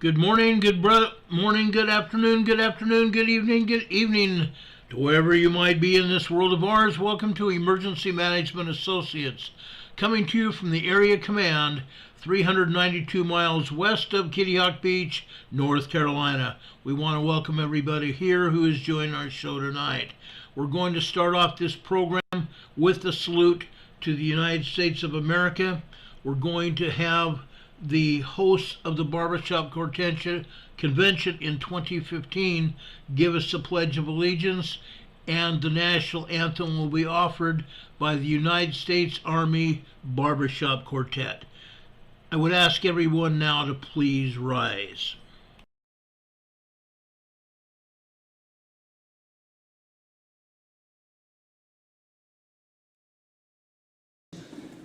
Good morning, morning, good afternoon, good evening to wherever you might be in this world of ours. Welcome to Emergency Management Associates, coming to you from the Area Command, 392 miles west of Kitty Hawk Beach, North Carolina. We want to welcome everybody here who is joining our show tonight. We're going to start off this program with a salute to the United States of America. We're going to have the hosts of the Barbershop Convention in 2015 give us the Pledge of Allegiance, and the national anthem will be offered by the United States Army Barbershop Quartet. I would ask everyone now to please rise.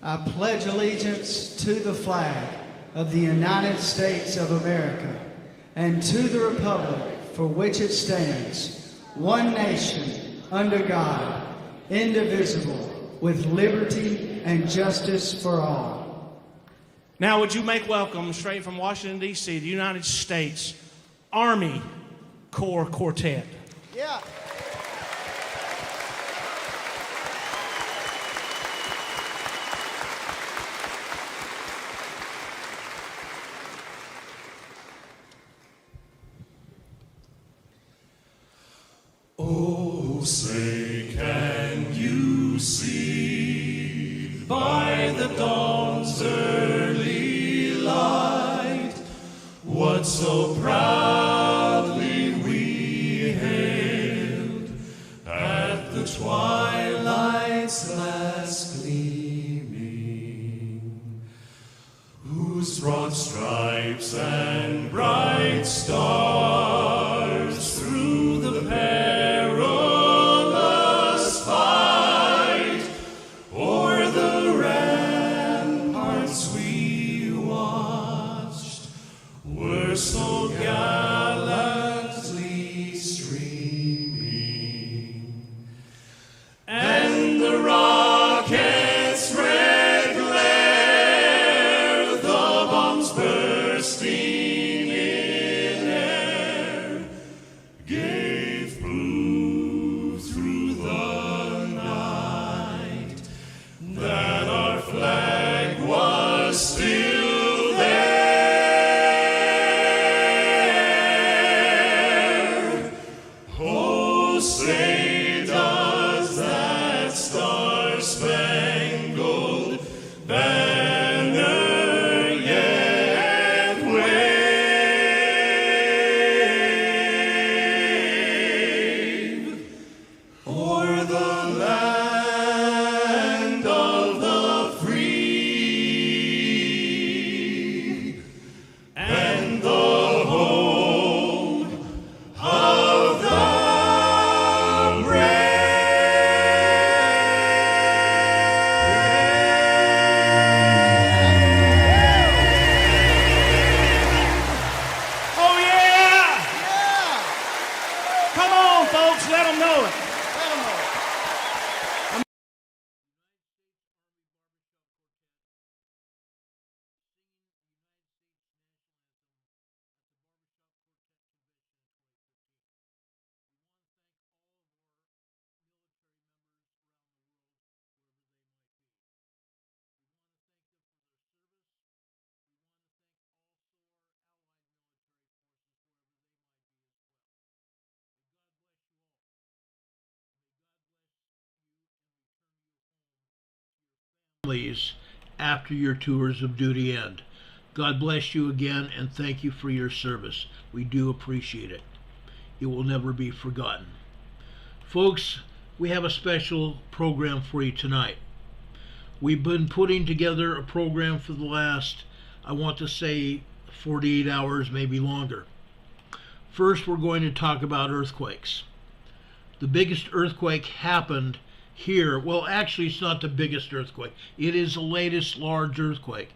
I pledge allegiance to the flag of the United States of America and to the republic for which it stands, one nation, under God, indivisible, with liberty and justice for all. Now would you make welcome, straight from Washington, D.C., the United States Army Corps Quartet. Yeah. Oh, say, can you see by the dawn's early light what so proudly we hailed at the twilight's last gleaming, whose broad stripes and bright stars through the perilous fight o'er the ramparts we watched were so gallantly streaming, and the rockets' red glare, the bombs bursting in air, gave proof through the night that our flag was still there. Oh, say does that star-spangled banner yet wave o'er the land of the free and the home of the Oh, yeah! Come on, folks, let them know it. Families after your tours of duty end. God bless you again, and thank you for your service. We do appreciate it. It will never be forgotten. Folks, we have a special program for you tonight. We've been putting together a program for the last, I want to say, 48 hours, maybe longer. First, we're going to talk about earthquakes. The biggest earthquake happened here. Well, actually, it's not the biggest earthquake. It is the latest large earthquake.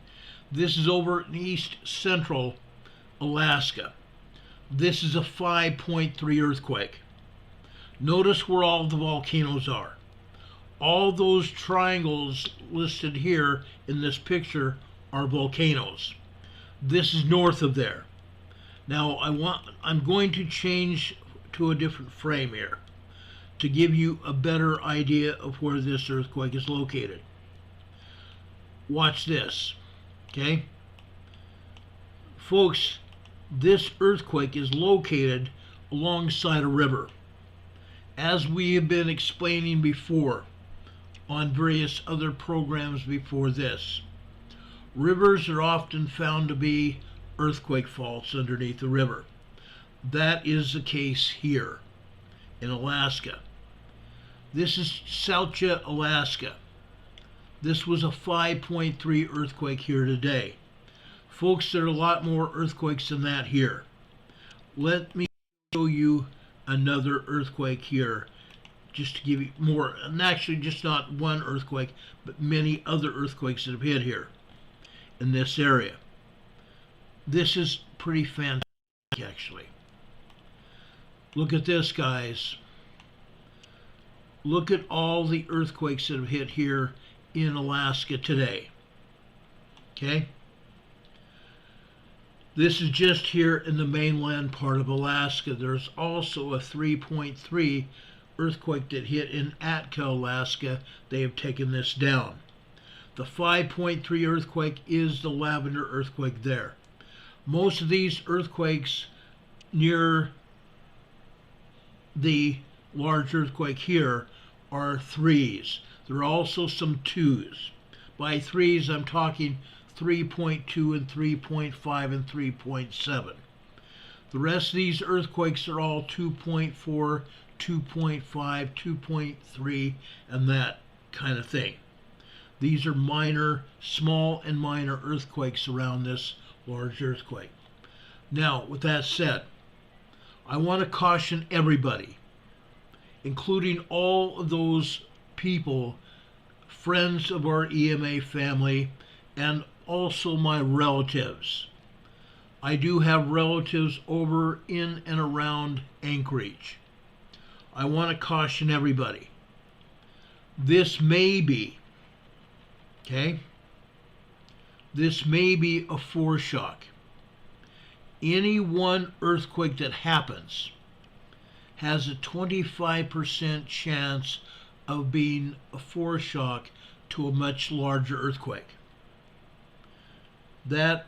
This is over in east central Alaska. This is a 5.3 earthquake. Notice where all the volcanoes are. All those triangles listed here in this picture are volcanoes. This is north of there. Now I'm going to change to a different frame here to give you a better idea of where this earthquake is located. Watch this, okay? Folks, this earthquake is located alongside a river. As we have been explaining before on various other programs before this, rivers are often found to be earthquake faults underneath the river. That is the case here in Alaska. This is Salcha, Alaska. This was a 5.3 earthquake here today. Folks, there are a lot more earthquakes than that here. Let me show you another earthquake here, just to give you more, and actually just not one earthquake, but many other earthquakes that have hit here in this area. This is pretty fantastic, actually. Look at this, guys. Look at all the earthquakes that have hit here in Alaska today. Okay? This is just here in the mainland part of Alaska. There's also a 3.3 earthquake that hit in Atka, Alaska. They have taken this down. The 5.3 earthquake is the Lavender earthquake there. Most of these earthquakes near the large earthquake here are 3s. There are also some 2s. By 3s, I'm talking 3.2 and 3.5 and 3.7. The rest of these earthquakes are all 2.4, 2.5, 2.3, and that kind of thing. These are minor, small and minor earthquakes around this large earthquake. Now, with that said, I want to caution everybody, including all of those people, friends of our EMA family, and also my relatives. I do have relatives over in and around Anchorage. I want to caution everybody. This may be, okay? This may be a foreshock. Any one earthquake that happens has a 25% chance of being a foreshock to a much larger earthquake. That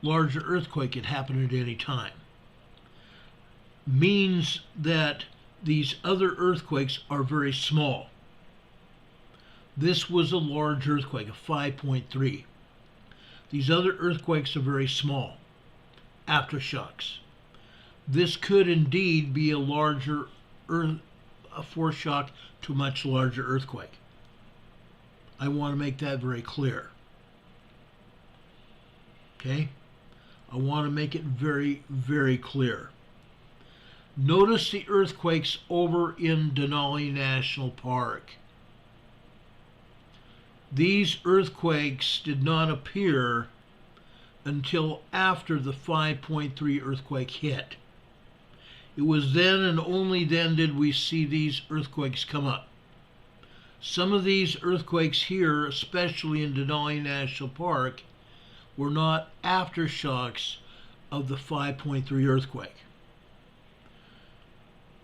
larger earthquake can happen at any time. Means that these other earthquakes are very small. This was a large earthquake, a 5.3. These other earthquakes are very small, aftershocks. This could indeed be a larger a foreshock to a much larger earthquake. I want to make that very clear. Okay? I want to make it very, very clear. Notice the earthquakes over in Denali National Park. These earthquakes did not appear until after the 5.3 earthquake hit. It was then and only then did we see these earthquakes come up. Some of these earthquakes here, especially in Denali National Park, were not aftershocks of the 5.3 earthquake.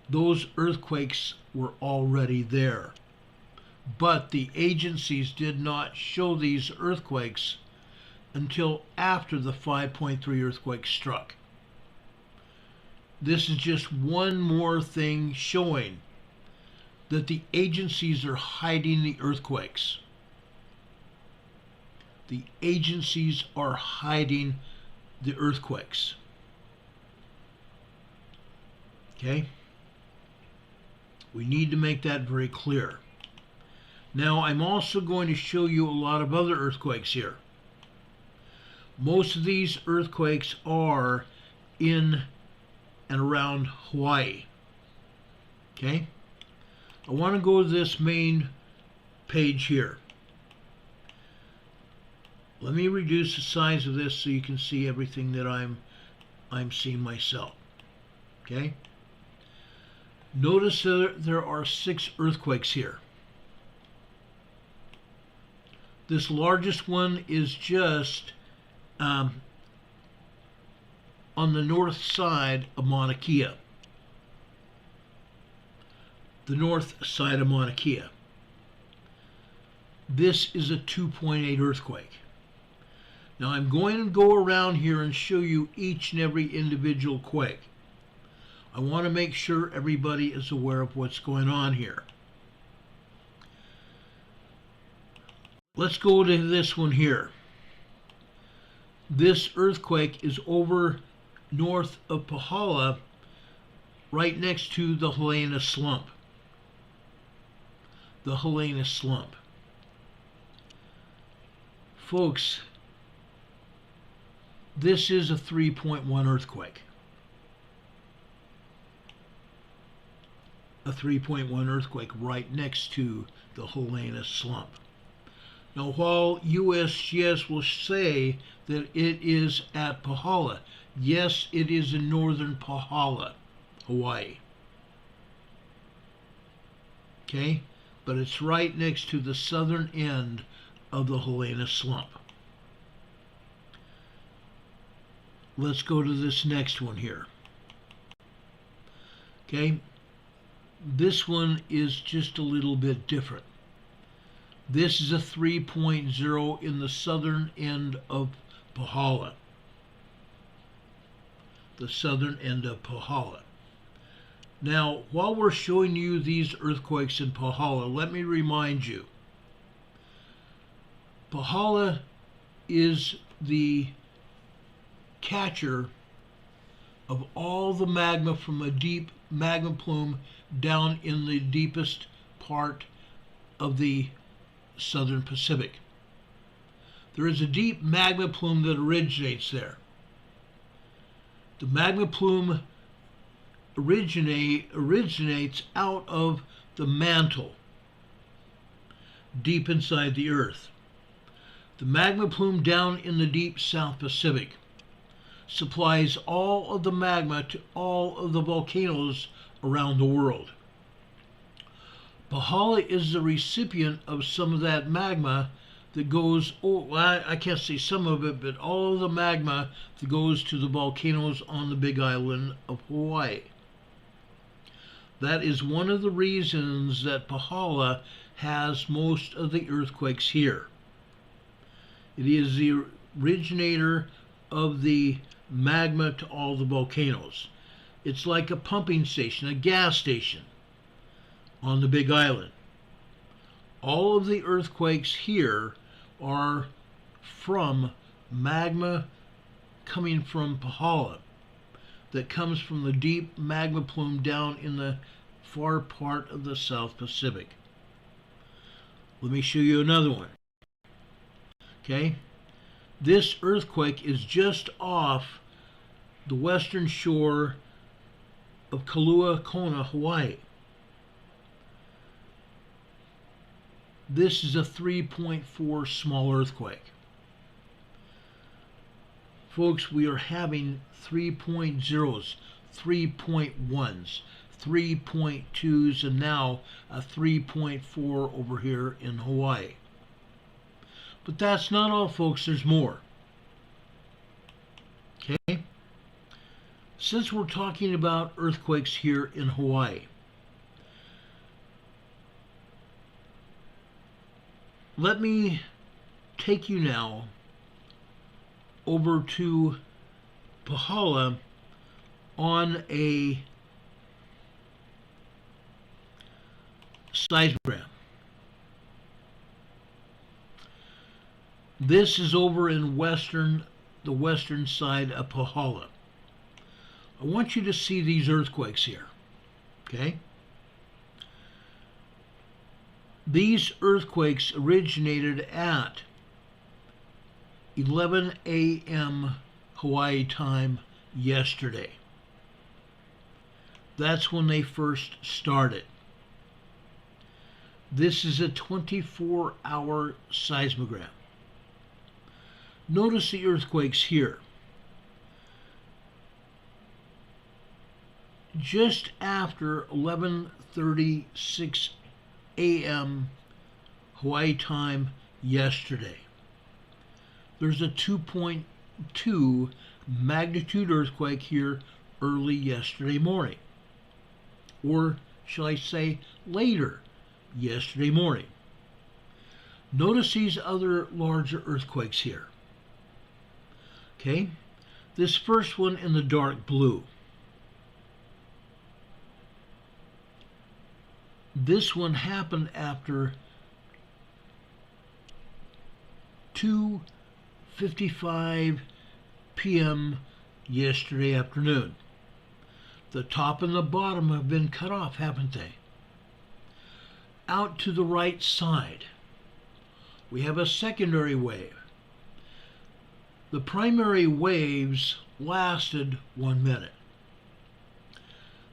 Those earthquakes were already there. But the agencies did not show these earthquakes until after the 5.3 earthquake struck. This is just one more thing showing that the agencies are hiding the earthquakes. The agencies are hiding the earthquakes. Okay? We need to make that very clear. Now, I'm also going to show you a lot of other earthquakes here. Most of these earthquakes are in and around Hawaii. Okay? I want to go to this main page here. Let me reduce the size of this so you can see everything that I'm seeing myself. Okay? Notice that there are 6 earthquakes here. This largest one is just on on the north side of Mauna Kea. The north side of Mauna Kea. This is a 2.8 earthquake. Now I'm going to go around here and show you each and every individual quake. I want to make sure everybody is aware of what's going on here. Let's go to this one here. This earthquake is over north of Pahala, right next to the Helena Slump. The Helena Slump. Folks, this is a 3.1 earthquake. A 3.1 earthquake right next to the Helena Slump. Now, while USGS will say that it is at Pahala, yes, it is in northern Pahala, Hawaii. Okay? But it's right next to the southern end of the Helena Slump. Let's go to this next one here. Okay? This one is just a little bit different. This is a 3.0 in the southern end of Pahala. The southern end of Pahala. Now, while we're showing you these earthquakes in Pahala, let me remind you, Pahala is the catcher of all the magma from a deep magma plume down in the deepest part of the southern Pacific. There is a deep magma plume that originates there. The magma plume originates out of the mantle deep inside the earth. The magma plume down in the deep South Pacific supplies all of the magma to all of the volcanoes around the world. Pahala is the recipient of some of that magma that goes, I can't say some of it, but all of the magma that goes to the volcanoes on the Big Island of Hawaii. That is one of the reasons that Pahala has most of the earthquakes here. It is the originator of the magma to all the volcanoes. It's like a pumping station, a gas station on the Big Island. All of the earthquakes here are from magma coming from Pahala that comes from the deep magma plume down in the far part of the South Pacific. Let me show you another one. Okay? This earthquake is just off the western shore of Kailua Kona, Hawaii. This is a 3.4 small earthquake. Folks, we are having 3.0s, 3.1s, 3.2s, and now a 3.4 over here in Hawaii. But that's not all, folks. There's more. Okay? Since we're talking about earthquakes here in Hawaii, let me take you now over to Pahala on a seismogram. This is over in the western side of Pahala. I want you to see these earthquakes here, okay? These earthquakes originated at 11 a.m. Hawaii time yesterday. That's when they first started. This is a 24-hour seismogram. Notice the earthquakes here. Just after 11:36 a.m. Hawaii time yesterday, there's a 2.2 magnitude earthquake here early yesterday morning. Or shall I say later yesterday morning. Notice these other larger earthquakes here. Okay, this first one in the dark blue. This one happened after 2:55 p.m. yesterday afternoon. The top and the bottom have been cut off, haven't they? Out to the right side, we have a secondary wave. The primary waves lasted 1 minute.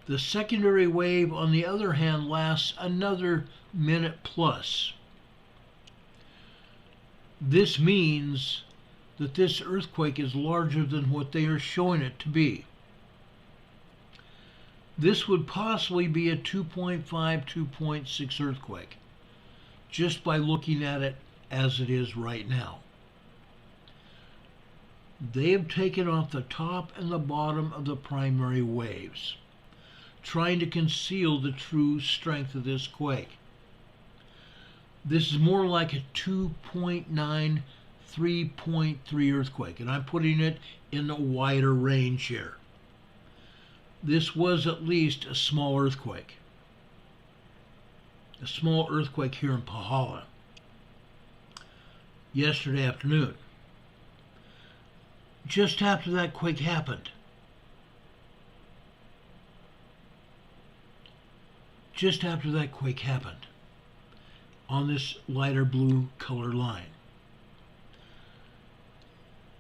The secondary wave, on the other hand, lasts another minute plus. This means that this earthquake is larger than what they are showing it to be. This would possibly be a 2.5, 2.6 earthquake, just by looking at it as it is right now. They have taken off the top and the bottom of the primary waves, trying to conceal the true strength of this quake. This is more like a 2.9, 3.3 earthquake, and I'm putting it in a wider range here. This was at least a small earthquake. A small earthquake here in Pahala yesterday afternoon. Just after that quake happened, on this lighter blue color line.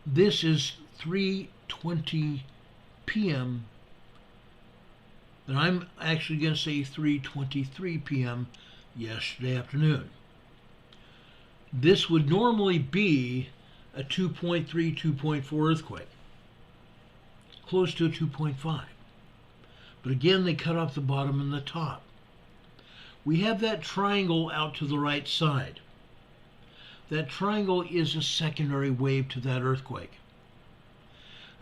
This is 3:20 p.m. and I'm actually going to say 3:23 p.m. yesterday afternoon. This would normally be a 2.3, 2.4 earthquake, close to a 2.5. But again, they cut off the bottom and the top. We have that triangle out to the right side. That triangle is a secondary wave to that earthquake.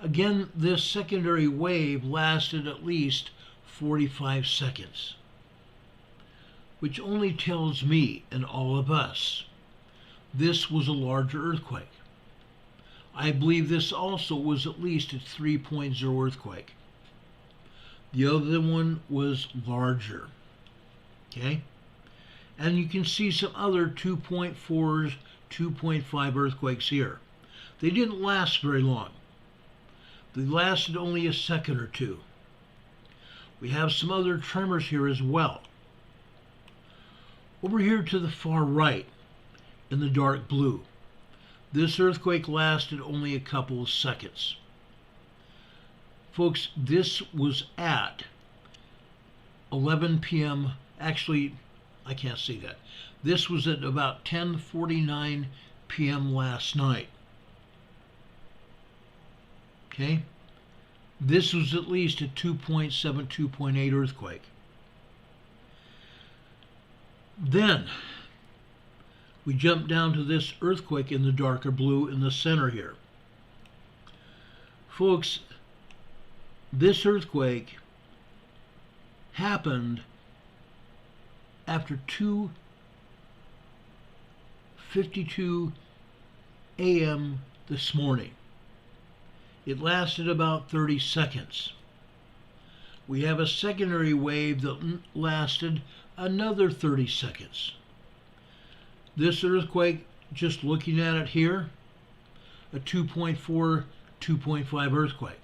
Again, this secondary wave lasted at least 45 seconds, which only tells me and all of us this was a larger earthquake. I believe this also was at least a 3.0 earthquake. The other one was larger. Okay? And you can see some other 2.4s, 2.5 earthquakes here. They didn't last very long. They lasted only a second or two. We have some other tremors here as well. Over here to the far right, in the dark blue, this earthquake lasted only a couple of seconds. Folks, this was at 11 p.m. Actually, I can't see that. This was at about 10:49 p.m. last night. Okay? This was at least a 2.7, 2.8 earthquake. Then, we jump down to this earthquake in the darker blue in the center here. Folks, this earthquake happened after 2:52 a.m. this morning. It lasted about 30 seconds. We have a secondary wave that lasted another 30 seconds. This earthquake, just looking at it here, a 2.4, 2.5 earthquake.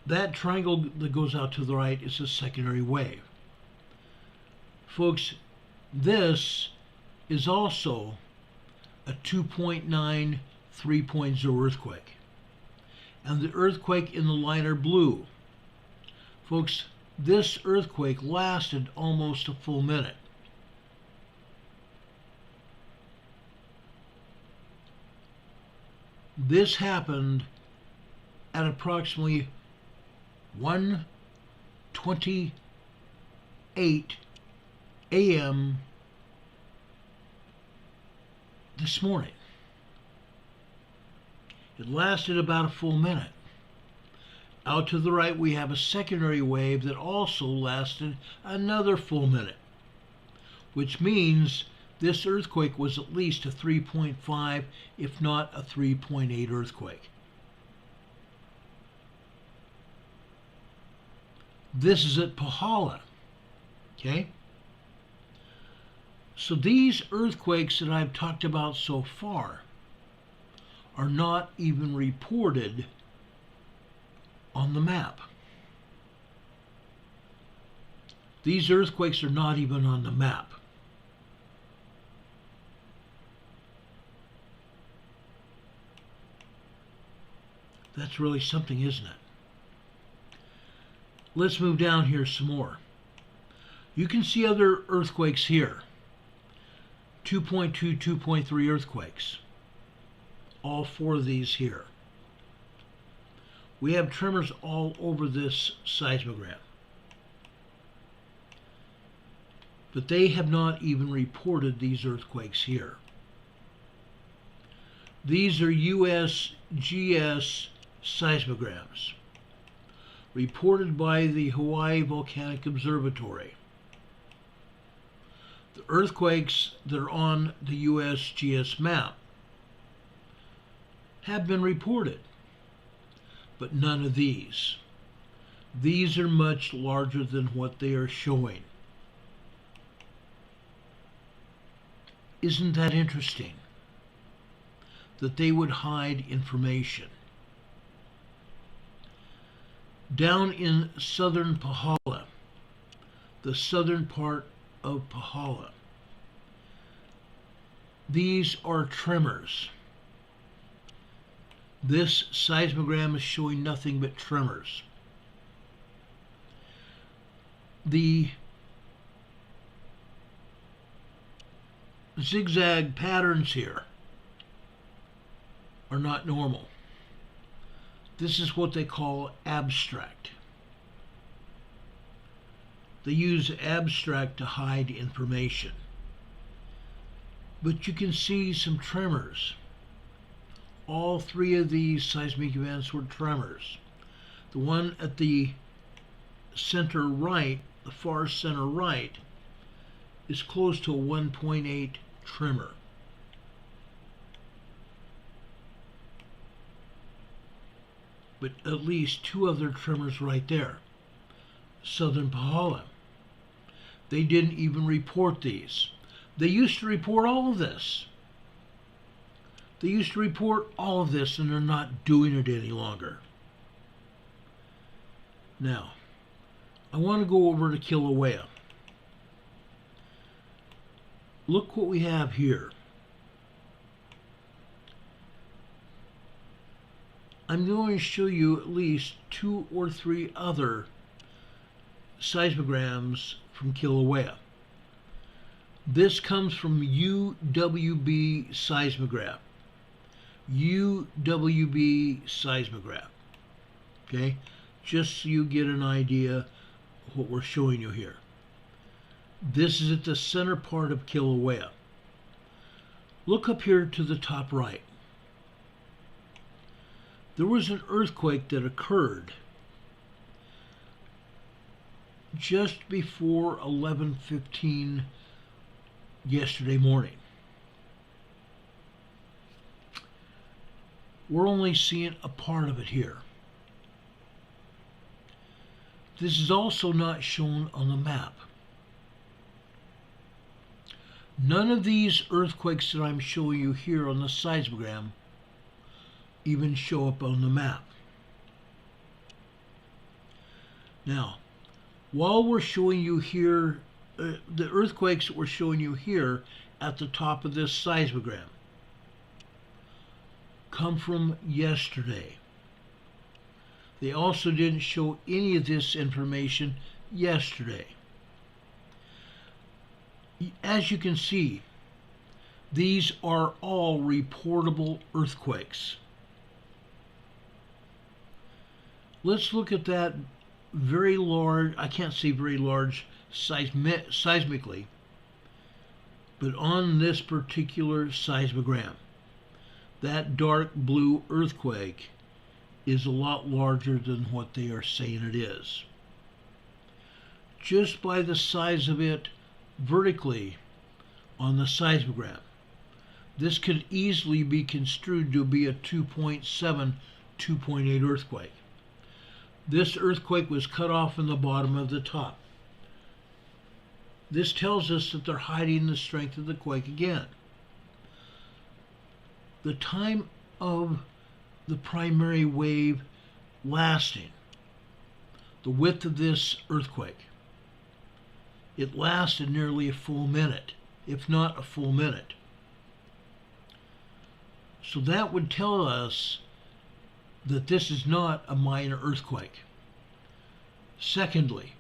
That triangle that goes out to the right is a secondary wave. Folks, this is also a 2.9, 3.0 earthquake. And the earthquake in the lighter blue, folks, this earthquake lasted almost a full minute. This happened at approximately 1:28 a.m. this morning. It lasted about a full minute. Out to the right, we have a secondary wave that also lasted another full minute, which means this earthquake was at least a 3.5, if not a 3.8 earthquake. This is at Pahala, okay? So these earthquakes that I've talked about so far are not even reported on the map. These earthquakes are not even on the map. That's really something, isn't it? Let's move down here some more. You can see other earthquakes here. 2.2, 2.3 earthquakes. All four of these here. We have tremors all over this seismogram. But they have not even reported these earthquakes here. These are USGS seismograms reported by the Hawaii Volcanic Observatory. The earthquakes that are on the USGS map have been reported, but none of these. These are much larger than what they are showing. Isn't that interesting? That they would hide information. Down in southern Pahala, the southern part of Pahala, these are tremors. This seismogram is showing nothing but tremors. The zigzag patterns here are not normal. This is what they call abstract. They use abstract to hide information. But you can see some tremors. All three of these seismic events were tremors. The one at the center right, the far center right, is close to a 1.8 tremor. But at least two other tremors right there. Southern Pahala. They didn't even report these. They used to report all of this. They used to report all of this, and they're not doing it any longer. Now, I want to go over to Kilauea. Look what we have here. I'm going to show you at least 2 or 3 other seismograms from Kilauea. This comes from UWB seismograph. UWB seismograph. Okay? Just so you get an idea of what we're showing you here. This is at the center part of Kilauea. Look up here to the top right. There was an earthquake that occurred just before 11:15 yesterday morning. We're only seeing a part of it here. This is also not shown on the map. None of these earthquakes that I'm showing you here on the seismogram even show up on the map. Now, while we're showing you here, the earthquakes that we're showing you here at the top of this seismogram come from yesterday. They also didn't show any of this information yesterday. As you can see, these are all reportable earthquakes. Let's look at that very large, I can't say very large seismically, but on this particular seismogram, that dark blue earthquake is a lot larger than what they are saying it is. Just by the size of it vertically on the seismogram, this could easily be construed to be a 2.7, 2.8 earthquake. This earthquake was cut off in the bottom of the top. This tells us that they're hiding the strength of the quake again. The time of the primary wave lasting, the width of this earthquake, it lasted nearly a full minute, if not a full minute. So that would tell us that this is not a minor earthquake. Secondly,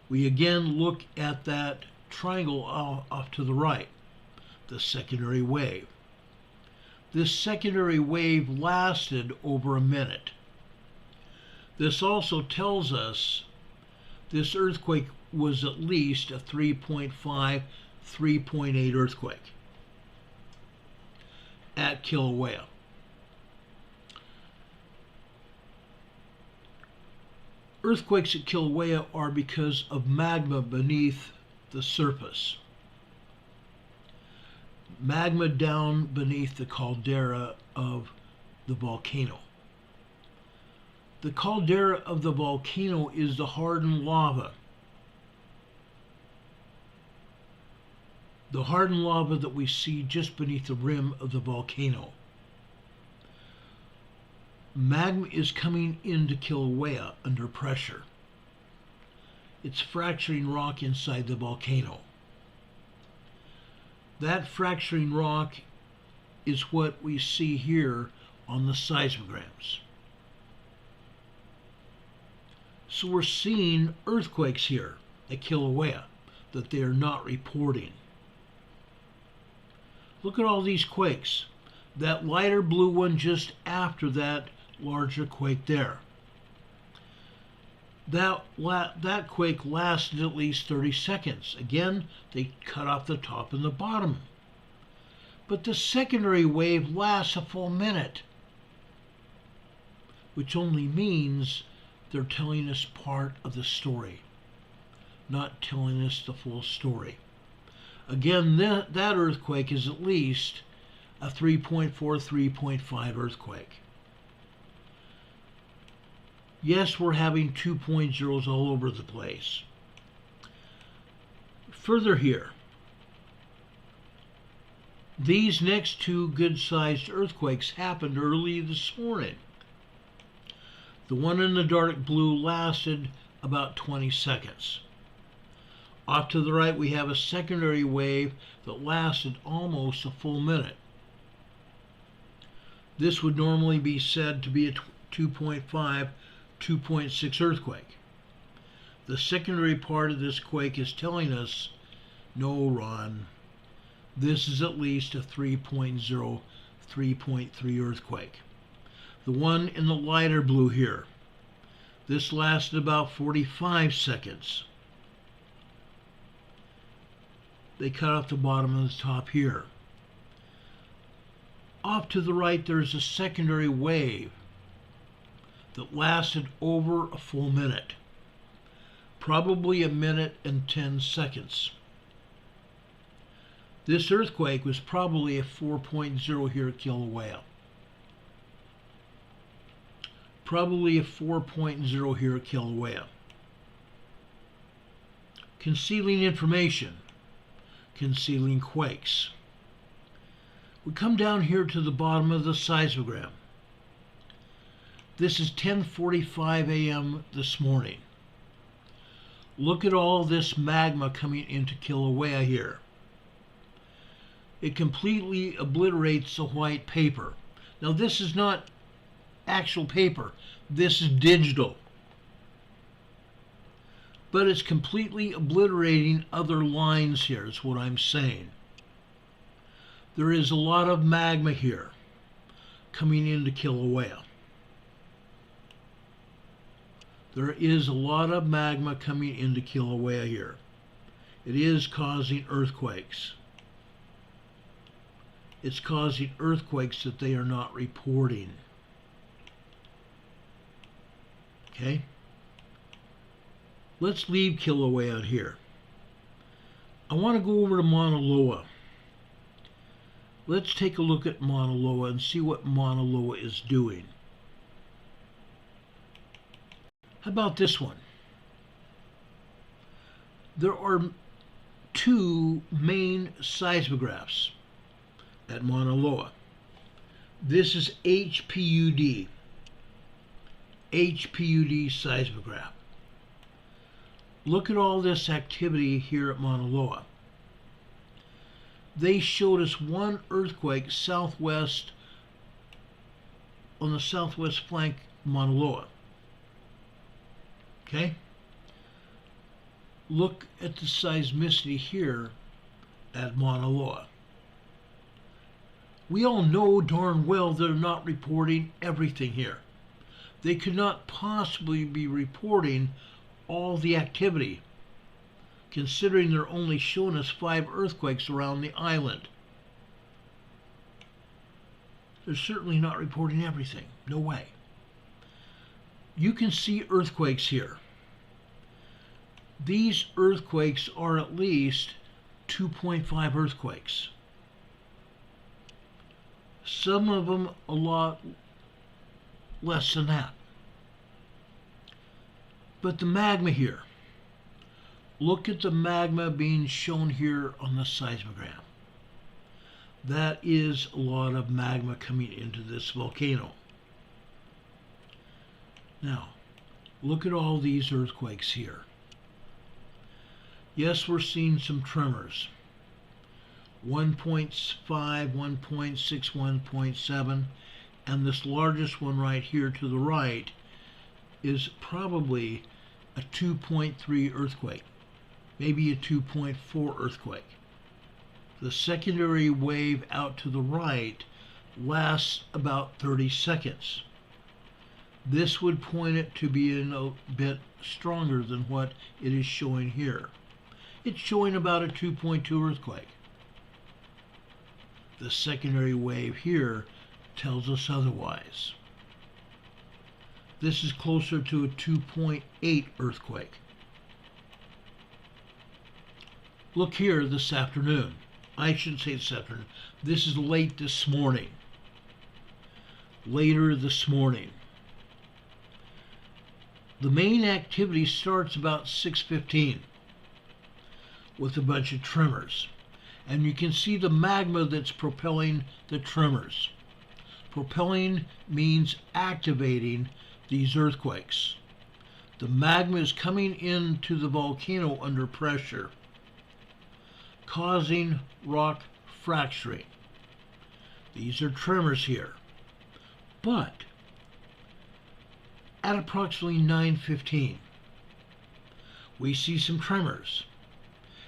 we again look at that triangle off to the right, the secondary wave. This secondary wave lasted over a minute. This also tells us this earthquake was at least a 3.5, 3.8 earthquake at Kilauea. Earthquakes at Kilauea are because of magma beneath the surface. Magma down beneath the caldera of the volcano. The caldera of the volcano is the hardened lava. The hardened lava that we see just beneath the rim of the volcano. Magma is coming into Kilauea under pressure. It's fracturing rock inside the volcano. That fracturing rock is what we see here on the seismograms. So we're seeing earthquakes here at Kilauea that they are not reporting. Look at all these quakes. That lighter blue one just after that larger quake there. That quake lasted at least 30 seconds. Again, they cut off the top and the bottom. But the secondary wave lasts a full minute, which only means they're telling us part of the story, not telling us the full story. Again, that earthquake is at least a 3.4, 3.5 earthquake. Yes, we're having 2.0s all over the place. Further here, these next two good-sized earthquakes happened early this morning. The one in the dark blue lasted about 20 seconds. Off to the right, we have a secondary wave that lasted almost a full minute. This would normally be said to be a 2.5, 2.6 earthquake. The secondary part of this quake is telling us, no, Ron, this is at least a 3.0, 3.3 earthquake. The one in the lighter blue here, this lasted about 45 seconds. They cut off the bottom and the top here. Off to the right, there's a secondary wave that lasted over a full minute, probably a minute and 10 seconds. This earthquake was probably a 4.0 here at Kilauea. Probably a 4.0 here at Kilauea. Concealing information, concealing quakes. We come down here to the bottom of the seismogram. This is 10:45 a.m. this morning. Look at all this magma coming into Kilauea here. It completely obliterates the white paper. Now this is not actual paper. This is digital. But it's completely obliterating other lines here, is what I'm saying. There is a lot of magma here coming into Kilauea. There is a lot of magma coming into Kilauea here. It is causing earthquakes. It's causing earthquakes that they are not reporting. Okay? Let's leave Kilauea out here. I want to go over to Mauna Loa. Let's take a look at Mauna Loa and see what Mauna Loa is doing. How about this one? There are two main seismographs at Mauna Loa. This is HPUD seismograph. Look at all this activity here at Mauna Loa. They showed us one earthquake southwest, on the southwest flank of Mauna Loa. Okay? Look at the seismicity here at Mauna Loa. We all know darn well they're not reporting everything here. They could not possibly be reporting all the activity, considering they're only showing us 5 earthquakes around the island. They're certainly not reporting everything. No way. You can see earthquakes here. These earthquakes are at least 2.5 earthquakes. Some of them a lot less than that. But the magma here, look at the magma being shown here on the seismogram. That is a lot of magma coming into this volcano. Now, look at all these earthquakes here. Yes, we're seeing some tremors. 1.5, 1.6, 1.7, and this largest one right here to the right is probably a 2.3 earthquake, maybe a 2.4 earthquake. The secondary wave out to the right lasts about 30 seconds. This would point it to be a bit stronger than what it is showing here. It's showing about a 2.2 earthquake. The secondary wave here tells us otherwise. This is closer to a 2.8 earthquake. Look here this afternoon. I shouldn't say this afternoon. This is late this morning. Later this morning. The main activity starts about 6:15 with a bunch of tremors. And you can see the magma that's propelling the tremors. Propelling means activating these earthquakes. The magma is coming into the volcano under pressure, causing rock fracturing. These are tremors here. But at approximately 9:15, we see some tremors.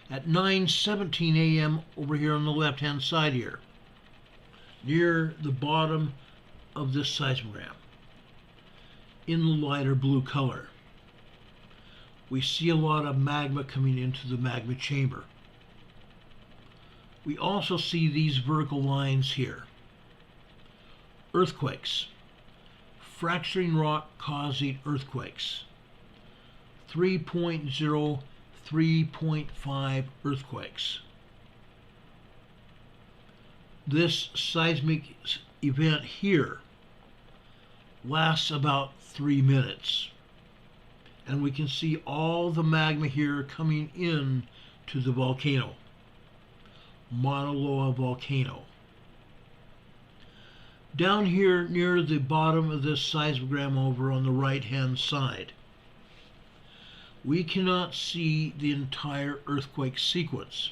At 9:17 a.m. over here on the left-hand side here, near the bottom of this seismogram, in the lighter blue color, we see a lot of magma coming into the magma chamber. We also see these vertical lines here. Earthquakes. Fracturing rock causing earthquakes. 3.0, 3.5 earthquakes. This seismic event here lasts about 3 minutes. And we can see all the magma here coming in to the volcano. Mauna Loa volcano. Down here near the bottom of this seismogram over on the right hand side, we cannot see the entire earthquake sequence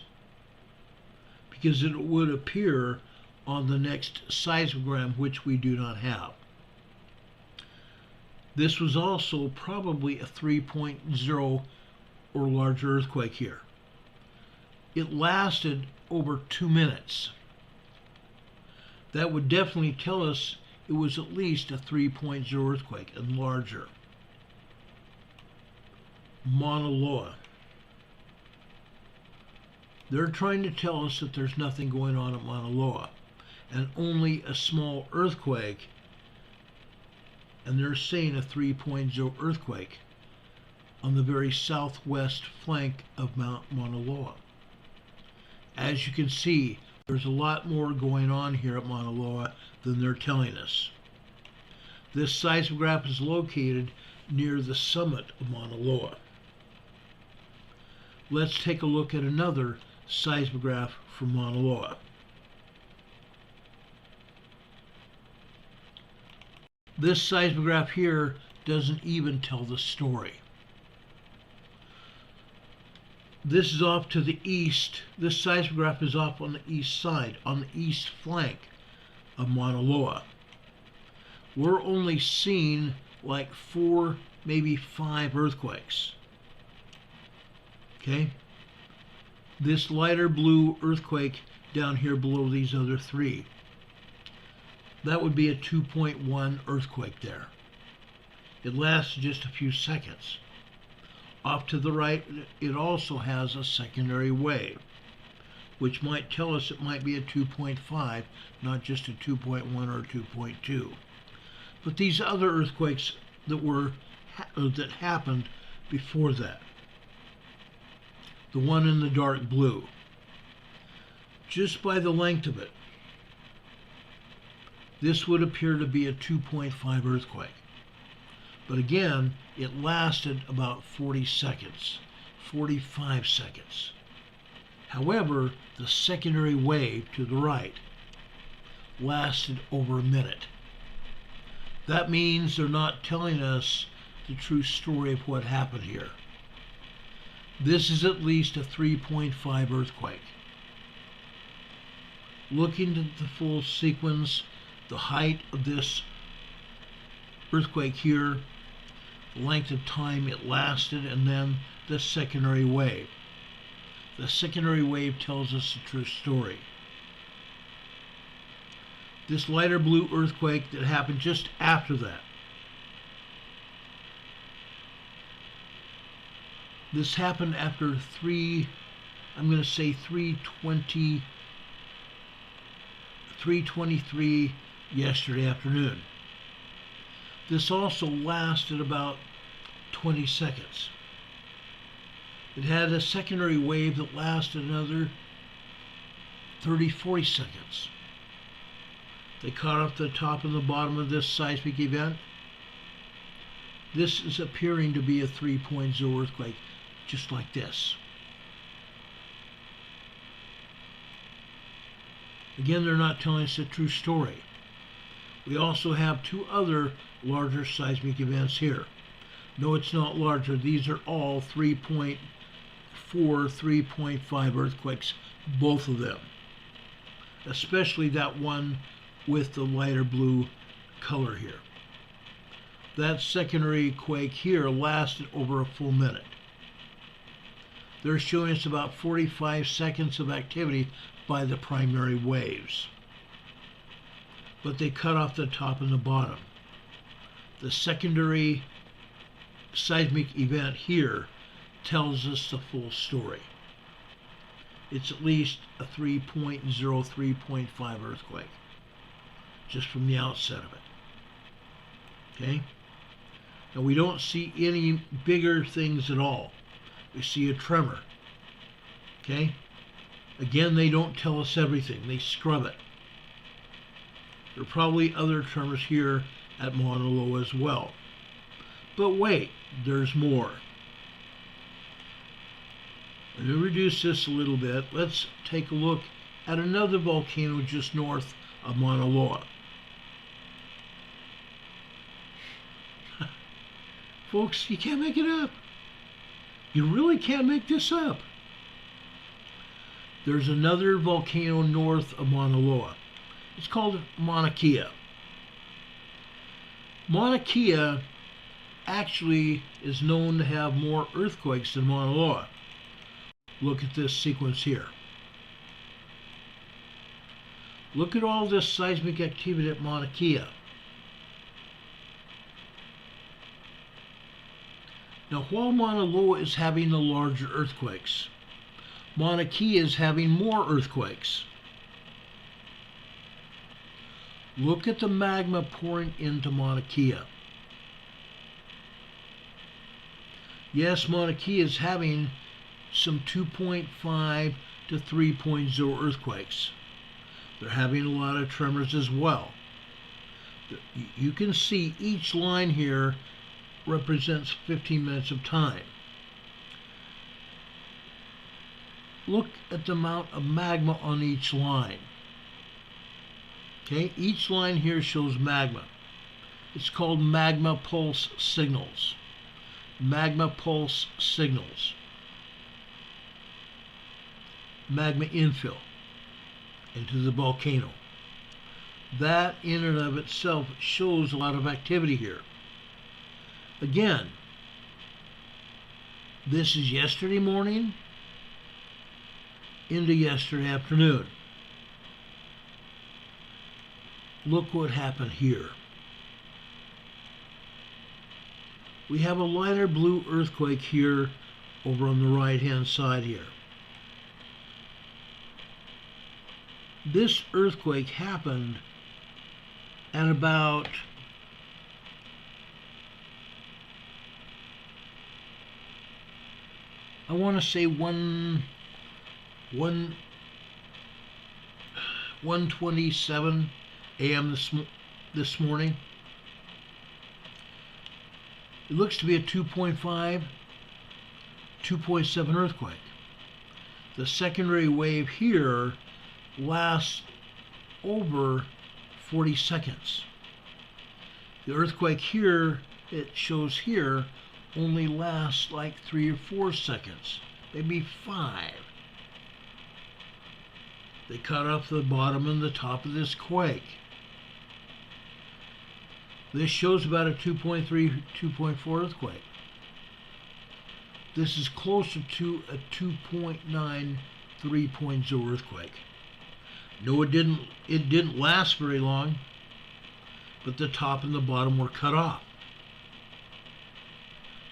because it would appear on the next seismogram, which we do not have. This was also probably a 3.0 or larger earthquake here. It lasted over 2 minutes. That would definitely tell us it was at least a 3.0 earthquake and larger. Mauna Loa. They're trying to tell us that there's nothing going on at Mauna Loa. and only a small earthquake, and they're saying a 3.0 earthquake on the very southwest flank of Mount Mauna Loa. As you can see, there's a lot more going on here at Mauna Loa than they're telling us. This seismograph is located near the summit of Mauna Loa. Let's take a look at another seismograph from Mauna Loa. This seismograph here doesn't even tell the story. This is off to the east. This seismograph is off on the east side, on the east flank of Mauna Loa. We're only seeing like 4, maybe 5 earthquakes. Okay? This lighter blue earthquake down here below these other 3. That would be a 2.1 earthquake there. It lasts just a few seconds. Off to the right, it also has a secondary wave, which might tell us it might be a 2.5, not just a 2.1 or 2.2. But these other earthquakes that happened before that, the one in the dark blue, just by the length of it, this would appear to be a 2.5 earthquake. But again, it lasted about 40 seconds, 45 seconds. However, the secondary wave to the right lasted over a minute. That means they're not telling us the true story of what happened here. This is at least a 3.5 earthquake. Looking at the full sequence, the height of this earthquake here, the length of time it lasted, and then the secondary wave. The secondary wave tells us the true story. This lighter blue earthquake that happened just after that. This happened after I'm going to say 3:23 yesterday afternoon. This also lasted about 20 seconds. It had a secondary wave that lasted another 30-40 seconds. They cut off the top and the bottom of this seismic event. This is appearing to be a 3.0 earthquake, just like this. Again, they're not telling us the true story. We also have 2 other larger seismic events here. No, it's not larger. These are all 3.4, 3.5 earthquakes, both of them. Especially that one with the lighter blue color here. That secondary quake here lasted over a full minute. They're showing us about 45 seconds of activity by the primary waves. But they cut off the top and the bottom. The secondary seismic event here tells us the full story. It's at least a 3.0, 3.5 earthquake, just from the outset of it. Okay? Now we don't see any bigger things at all. We see a tremor. Okay? Again, they don't tell us everything. They scrub it. There are probably other tremors here at Mauna Loa as well. But wait, there's more. Let me reduce this a little bit. Let's take a look at another volcano just north of Mauna Loa. Folks, you can't make it up. You really can't make this up. There's another volcano north of Mauna Loa. It's called Mauna Kea. Mauna Kea actually is known to have more earthquakes than Mauna Loa. Look at this sequence here. Look at all this seismic activity at Mauna Kea. Now, while Mauna Loa is having the larger earthquakes, Mauna Kea is having more earthquakes. Look at the magma pouring into Mauna Kea. Yes, Mauna Kea is having some 2.5 to 3.0 earthquakes. They're having a lot of tremors as well. You can see each line here represents 15 minutes of time. Look at the amount of magma on each line. Okay, each line here shows magma. It's called magma pulse signals. Magma pulse signals. Magma infill into the volcano. That in and of itself shows a lot of activity here. Again, this is yesterday morning into yesterday afternoon. Look what happened here. We have a lighter blue earthquake here over on the right hand side here. This earthquake happened at about I want to say 1:27 a.m. this morning. It looks to be a 2.5, 2.7 earthquake. The secondary wave here lasts over 40 seconds. The earthquake here, it shows here, only lasts like 3 or 4 seconds, maybe 5. They cut off the bottom and the top of this quake. This shows about a 2.3, 2.4 earthquake. This is closer to a 2.9, 3.0 earthquake. No, it didn't last very long, but the top and the bottom were cut off.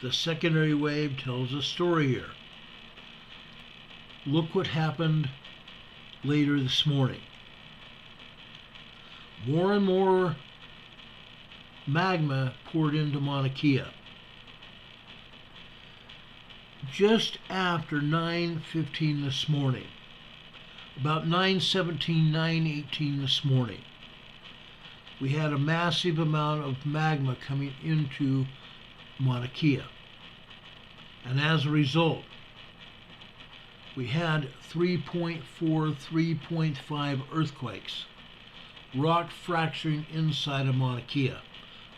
The secondary wave tells a story here. Look what happened later this morning. More and more magma poured into Mauna Kea. Just after 9:15 this morning, about 9:17, 9:18 this morning, we had a massive amount of magma coming into Mauna Kea. And as a result, we had 3.4, 3.5 earthquakes, rock fracturing inside of Mauna Kea,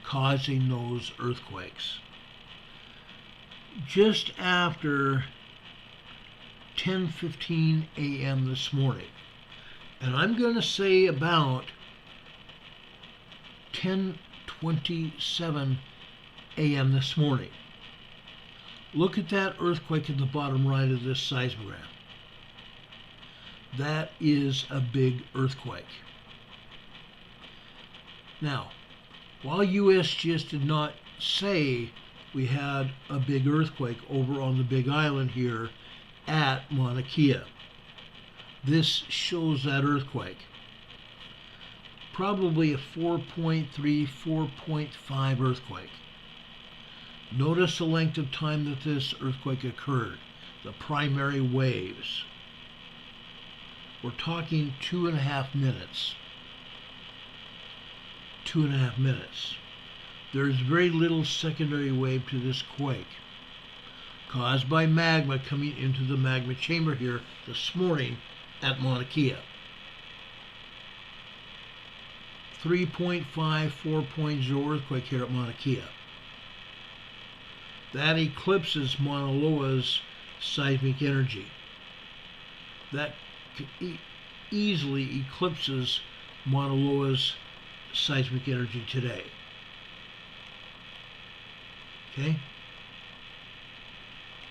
causing those earthquakes. Just after 10:15 a.m. this morning, and I'm going to say about 10:27 a.m. this morning. Look at that earthquake at the bottom right of this seismogram. That is a big earthquake. Now, while USGS did not say we had a big earthquake over on the Big Island here at Mauna Kea, this shows that earthquake. Probably a 4.3, 4.5 earthquake. Notice the length of time that this earthquake occurred, the primary waves. We're talking 2.5 minutes. 2.5 minutes. There's very little secondary wave to this quake, caused by magma coming into the magma chamber here this morning at Mauna Kea. 3.5, 4.0 earthquake here at Mauna Kea. That eclipses Mauna Loa's seismic energy. That easily eclipses Mauna Loa's seismic energy today. Okay?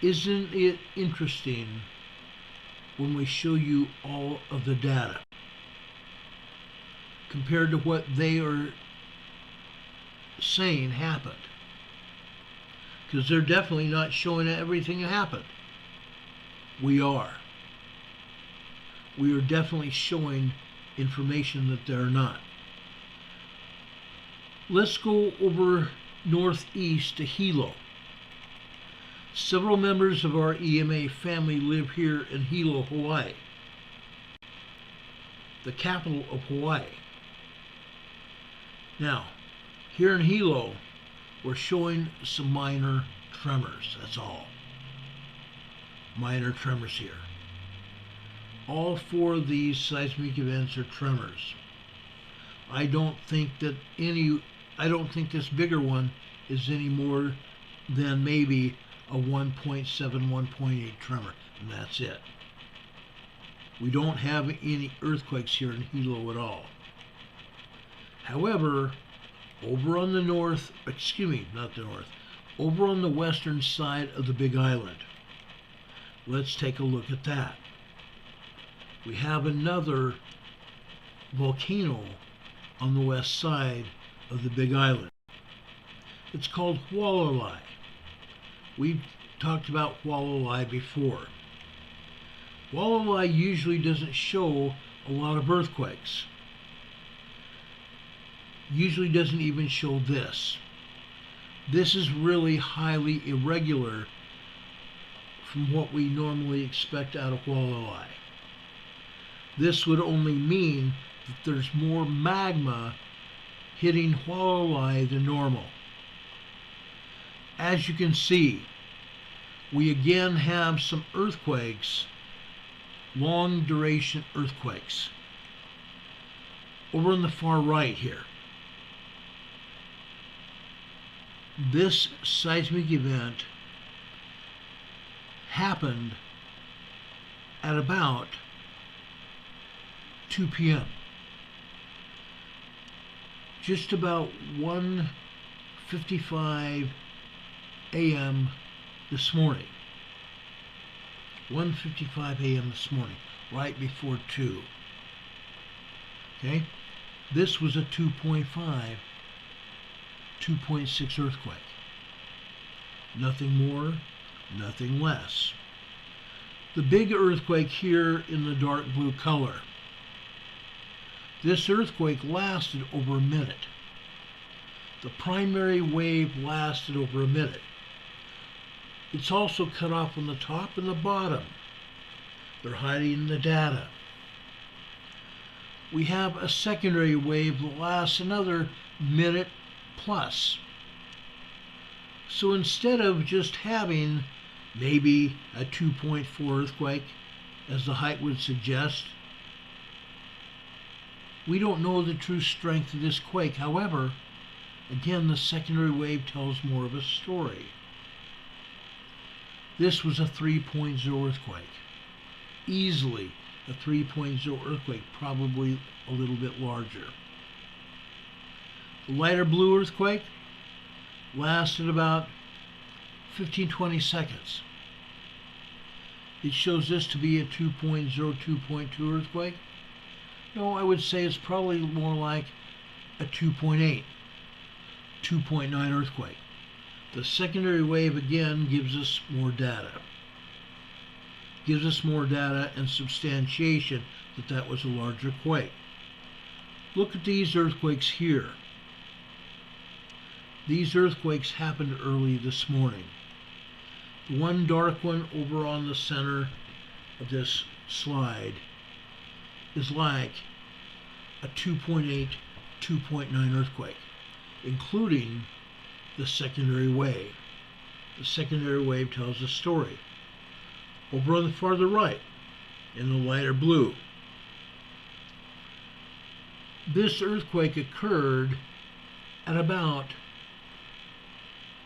Isn't it interesting when we show you all of the data compared to what they are saying happened? Because they're definitely not showing everything that happened. We are. We are definitely showing information that they're not. Let's go over northeast to Hilo. Several members of our EMA family live here in Hilo, Hawaii, the capital of Hawaii. Now, here in Hilo, we're showing some minor tremors, that's all. Minor tremors here. All four of these seismic events are tremors. I don't think this bigger one is any more than maybe a 1.7, 1.8 tremor, and that's it. We don't have any earthquakes here in Hilo at all. However, over on the over on the western side of the Big Island, let's take a look at that. We have another volcano on the west side of the Big Island. It's called Hualalai. We've talked about Hualalai before. Hualalai usually doesn't show a lot of earthquakes. Usually doesn't even show this. This is really highly irregular from what we normally expect out of Hualalai. This would only mean that there's more magma hitting Hualalai than normal. As you can see, we again have some earthquakes, long duration earthquakes. Over on the far right here, this seismic event happened at about 2 p.m. Just about 1:55 a.m. this morning. 1:55 a.m. this morning, right before 2. Okay? This was a 2.5, 2.6 earthquake. Nothing more, nothing less. The big earthquake here in the dark blue color. This earthquake lasted over a minute. The primary wave lasted over a minute. It's also cut off on the top and the bottom. They're hiding the data. We have a secondary wave that lasts another minute plus. So instead of just having maybe a 2.4 earthquake, as the height would suggest, we don't know the true strength of this quake. However, again, the secondary wave tells more of a story. This was a 3.0 earthquake. Easily a 3.0 earthquake, probably a little bit larger. The lighter blue earthquake lasted about 15-20 seconds. It shows this to be a 2.0, 2.2 earthquake. No, I would say it's probably more like a 2.8, 2.9 earthquake. The secondary wave again gives us more data. Gives us more data and substantiation that that was a larger quake. Look at these earthquakes here. These earthquakes happened early this morning. The one dark one over on the center of this slide is like a 2.8, 2.9 earthquake, including the secondary wave. The secondary wave tells a story. Over on the farther right, in the lighter blue, this earthquake occurred at about,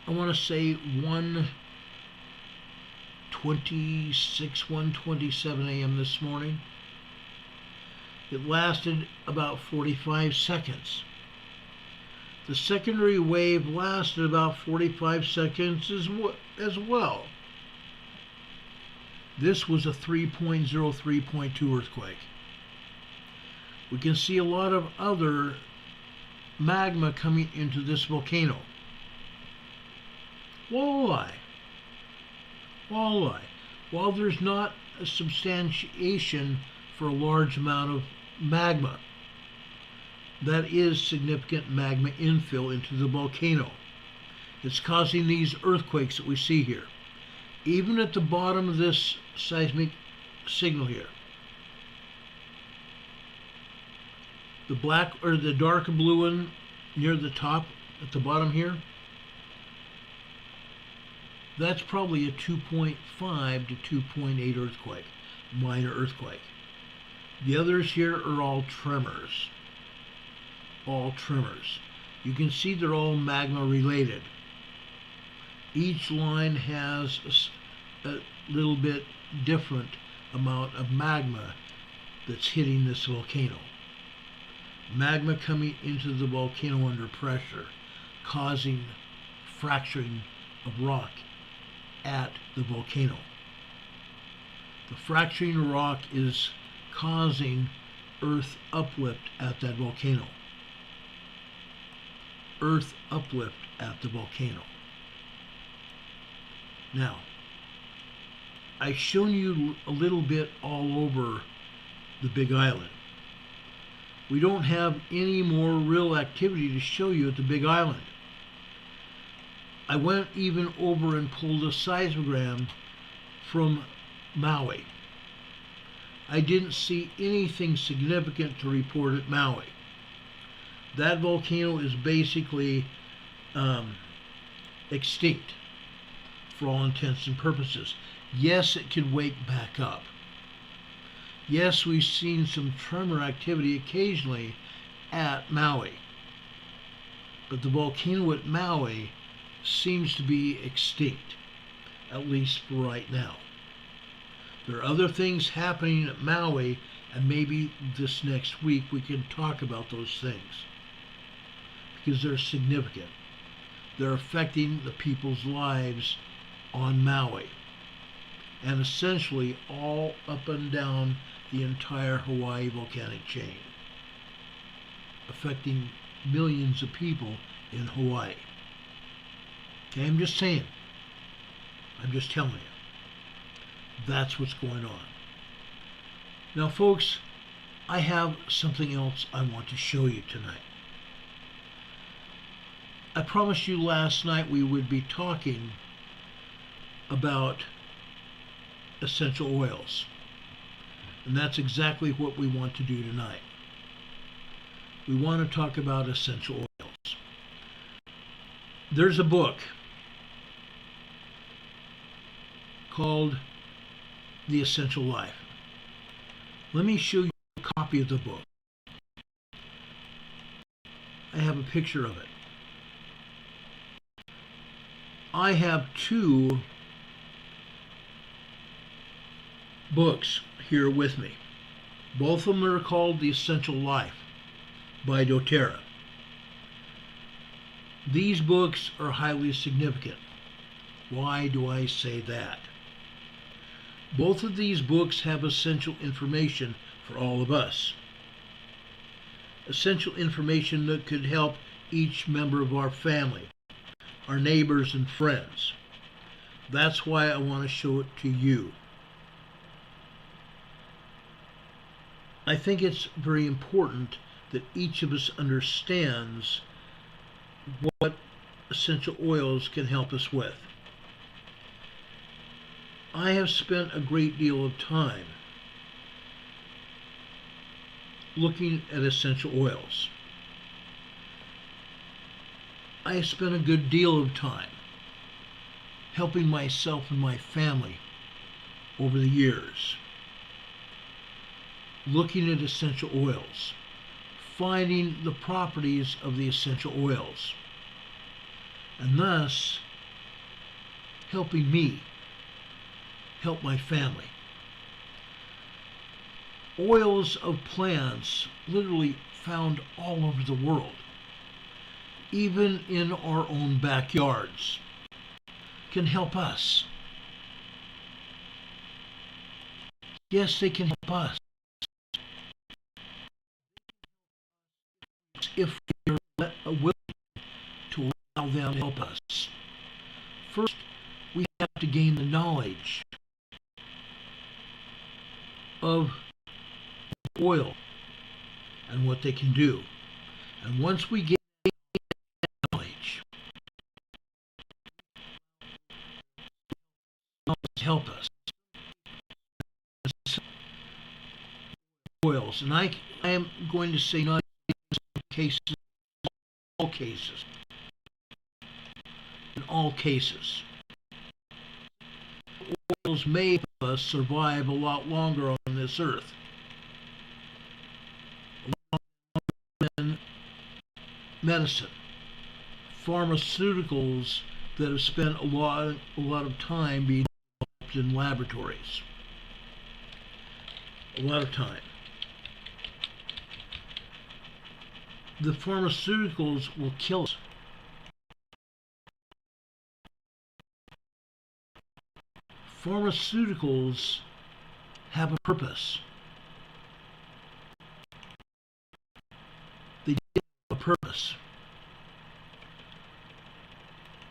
I want to say 1:26, 1:27 a.m. this morning. It lasted about 45 seconds. The secondary wave lasted about 45 seconds as well. This was a 3.0, 3.2 earthquake. We can see a lot of other magma coming into this volcano. Hualalai. While there's not a substantiation for a large amount of magma, That is significant magma infill into the volcano. It's causing these earthquakes that we see here. Even at the bottom of this seismic signal here, the black or the dark blue one near the top at the bottom here, that's probably a 2.5 to 2.8 earthquake, minor earthquake. The others here are all tremors. All tremors. You can see they're all magma related. Each line has a little bit different amount of magma that's hitting this volcano. Magma coming into the volcano under pressure, causing fracturing of rock at the volcano. The fracturing of rock is causing earth uplift at that volcano. Earth uplift at the volcano. Now, I've shown you a little bit all over the Big Island. We don't have any more real activity to show you at the Big Island. I went even over and pulled a seismogram from Maui. I didn't see anything significant to report at Maui. That volcano is basically extinct for all intents and purposes. Yes, it could wake back up. Yes, we've seen some tremor activity occasionally at Maui. But the volcano at Maui seems to be extinct, at least for right now. There are other things happening at Maui, and maybe this next week we can talk about those things, because they're significant. They're affecting the people's lives on Maui, and essentially all up and down the entire Hawaii volcanic chain, affecting millions of people in Hawaii. Okay, I'm just saying. I'm just telling you. That's what's going on. Now, folks, I have something else I want to show you tonight. I promised you last night we would be talking about essential oils. And that's exactly what we want to do tonight. We want to talk about essential oils. There's a book called The Essential Life. Let me show you a copy of the book. I have a picture of it. I have two books here with me. Both of them are called The Essential Life by doTERRA. These books are highly significant. Why do I say that? Both of these books have essential information for all of us. Essential information that could help each member of our family, our neighbors and friends. That's why I want to show it to you. I think it's very important that each of us understands what essential oils can help us with. I have spent a great deal of time looking at essential oils. I have spent a good deal of time helping myself and my family over the years, looking at essential oils, finding the properties of the essential oils, and thus helping me help my family. Oils of plants literally found all over the world, even in our own backyards, can help us. Yes, they can help us if we are willing to allow them to help us. First, we have to gain the knowledge of oil and what they can do. And once we get knowledge, help us. Oils, and I am going to say not in some cases, all cases. In all cases. Oils may help us survive a lot longer on this earth. Than medicine, pharmaceuticals that have spent a lot of time being developed in laboratories. A lot of time. The pharmaceuticals will kill us. Pharmaceuticals have a purpose. They have a purpose.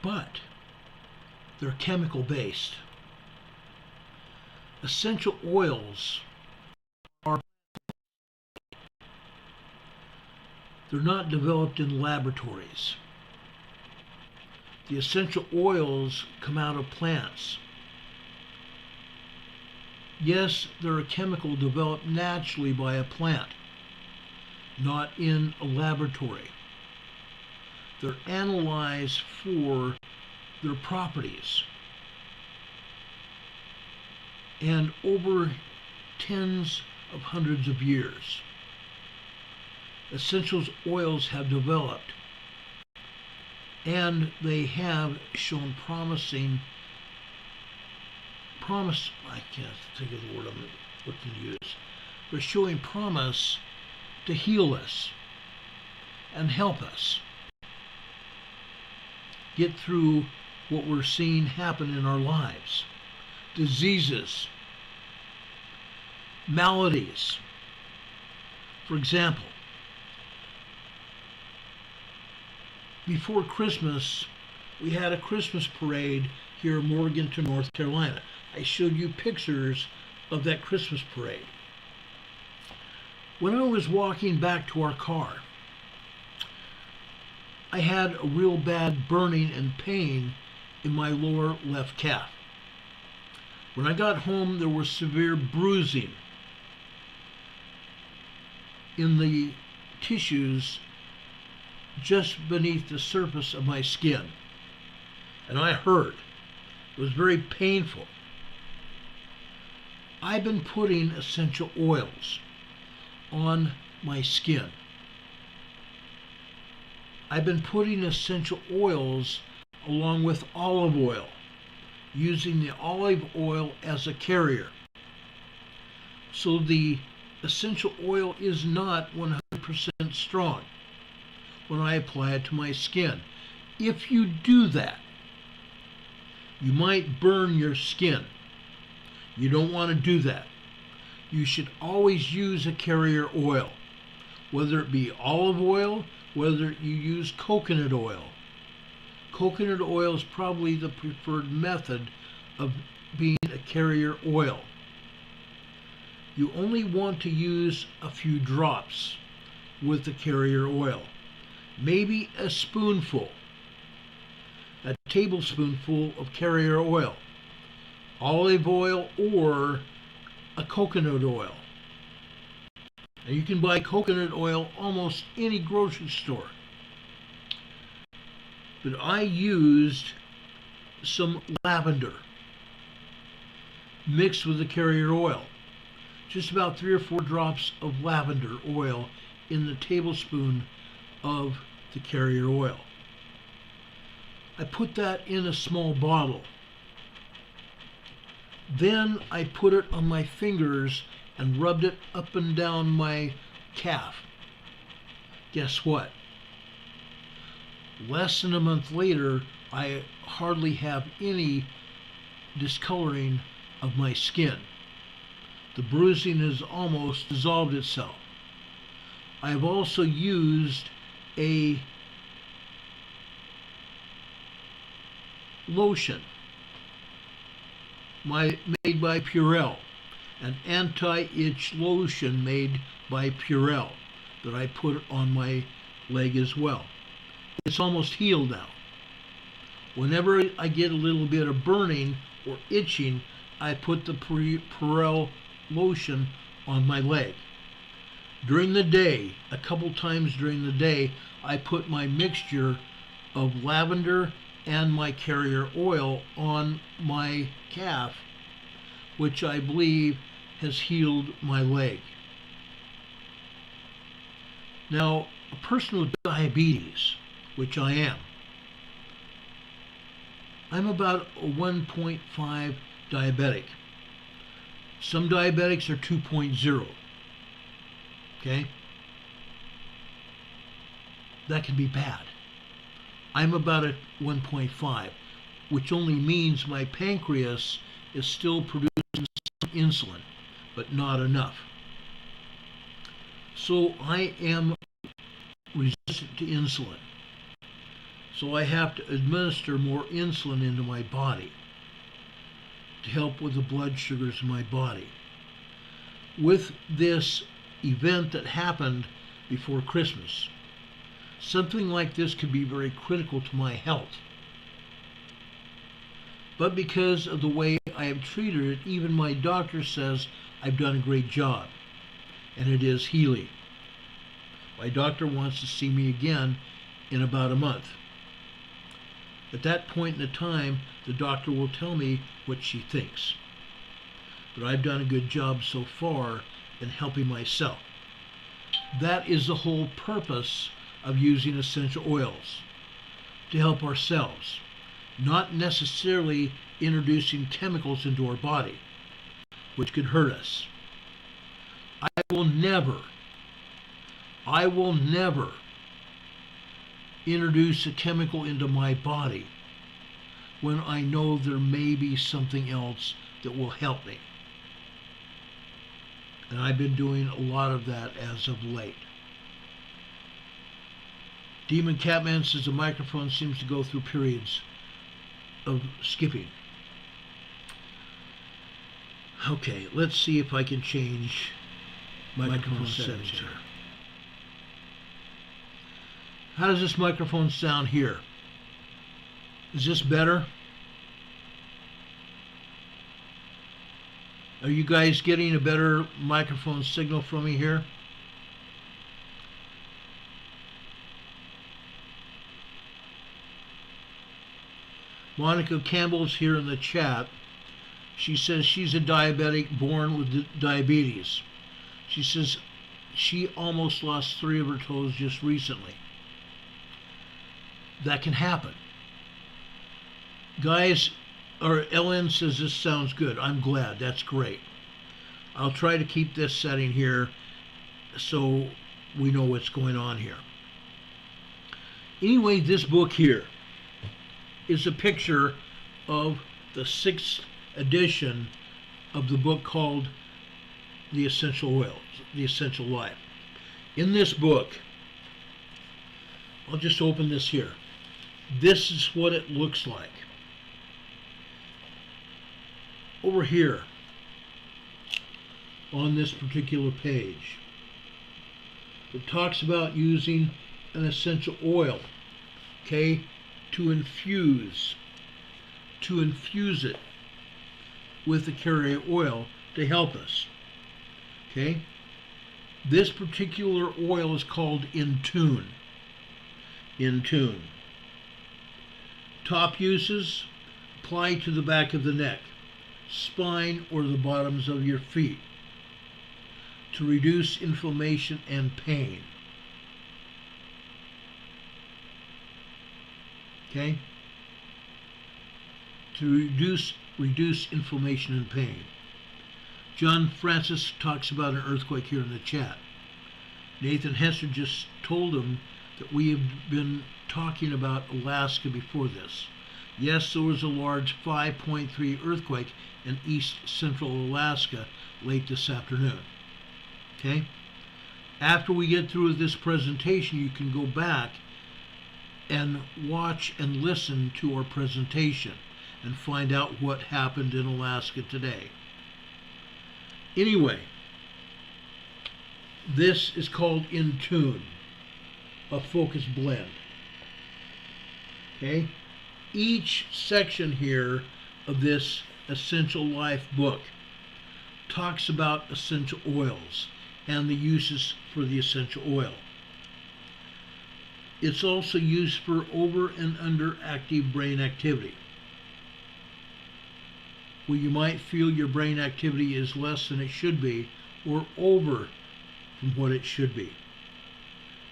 But they're chemical based. Essential oils are they're not developed in laboratories. The essential oils come out of plants. Yes, they're a chemical developed naturally by a plant, not in a laboratory. They're analyzed for their properties. And over tens of hundreds of years, essential oils have developed, and they have shown I can't think of the word I'm looking to use. They're showing promise to heal us and help us get through what we're seeing happen in our lives. Diseases, maladies. For example, before Christmas, we had a Christmas parade here in Morganton, North Carolina. I showed you pictures of that Christmas parade. When I was walking back to our car, I had a real bad burning and pain in my lower left calf. When I got home, there was severe bruising in the tissues just beneath the surface of my skin. And I hurt. It was very painful. I've been putting essential oils on my skin. I've been putting essential oils along with olive oil, using the olive oil as a carrier. So the essential oil is not 100% strong when I apply it to my skin. If you do that, you might burn your skin. You don't want to do that. You should always use a carrier oil, whether it be olive oil, whether you use coconut oil. Coconut oil is probably the preferred method of being a carrier oil. You only want to use a few drops with the carrier oil. Maybe a spoonful, a tablespoonful of carrier oil, olive oil, or a coconut oil. And you can buy coconut oil almost any grocery store. But I used some lavender mixed with the carrier oil. Just about 3 or 4 drops of lavender oil in the tablespoon of the carrier oil. I put that in a small bottle. Then I put it on my fingers and rubbed it up and down my calf. Guess what? Less than a month later, I hardly have any discoloring of my skin. The bruising has almost dissolved itself. I have also used a lotion made by Purell, an anti-itch lotion made by Purell that I put on my leg as well. It's almost healed now. Whenever I get a little bit of burning or itching, I put the Perel lotion on my leg. During the day, a couple times during the day, I put my mixture of lavender and my carrier oil on my calf, which I believe has healed my leg. Now, a person with diabetes, which I am, I'm about a 1.5 diabetic. Some diabetics are 2.0. Okay? That can be bad. I'm about a 1.5, which only means my pancreas is still producing some insulin, but not enough. So I am resistant to insulin. So I have to administer more insulin into my body to help with the blood sugars in my body. With this event that happened before Christmas, something like this could be very critical to my health. But because of the way I have treated it, even my doctor says I've done a great job, and it is healing. My doctor wants to see me again in about a month. At that point in the time, the doctor will tell me what she thinks. But I've done a good job so far in helping myself. That is the whole purpose of using essential oils, to help ourselves, not necessarily introducing chemicals into our body, which could hurt us. I will never introduce a chemical into my body when I know there may be something else that will help me. And I've been doing a lot of that as of late. Demon Catman says the microphone seems to go through periods of skipping. Okay, let's see if I can change microphone settings here. How does this microphone sound here? Is this better? Are you guys getting a better microphone signal from me here? Monica Campbell's here in the chat. She says she's a diabetic born with diabetes. She says she almost lost 3 of her toes just recently. That can happen. Guys, or LN says this sounds good. I'm glad. That's great. I'll try to keep this setting here so we know what's going on here. Anyway, this book here is a picture of the 6th edition of the book called The Essential Oils, The Essential Life. In this book, I'll just open this here. This is what it looks like. Over here on this particular page, it talks about using an essential oil, okay, to infuse it with the carrier oil to help us. Okay? This particular oil is called In Tune. In Tune. Top uses: apply to the back of the neck, spine, or the bottoms of your feet to reduce inflammation and pain. Okay? To reduce inflammation and pain. John Francis talks about an earthquake here in the chat. Nathan Hester just told him that we have been talking about Alaska before this. Yes, there was a large 5.3 earthquake in east central Alaska late this afternoon. Okay? After we get through this presentation, you can go back and watch and listen to our presentation and find out what happened in Alaska today. Anyway, this is called In Tune. a focus blend. Okay? Each section here of this Essential Life book talks about essential oils and the uses for the essential oil. It's also used for over and underactive brain activity, where you might feel your brain activity is less than it should be or over from what it should be.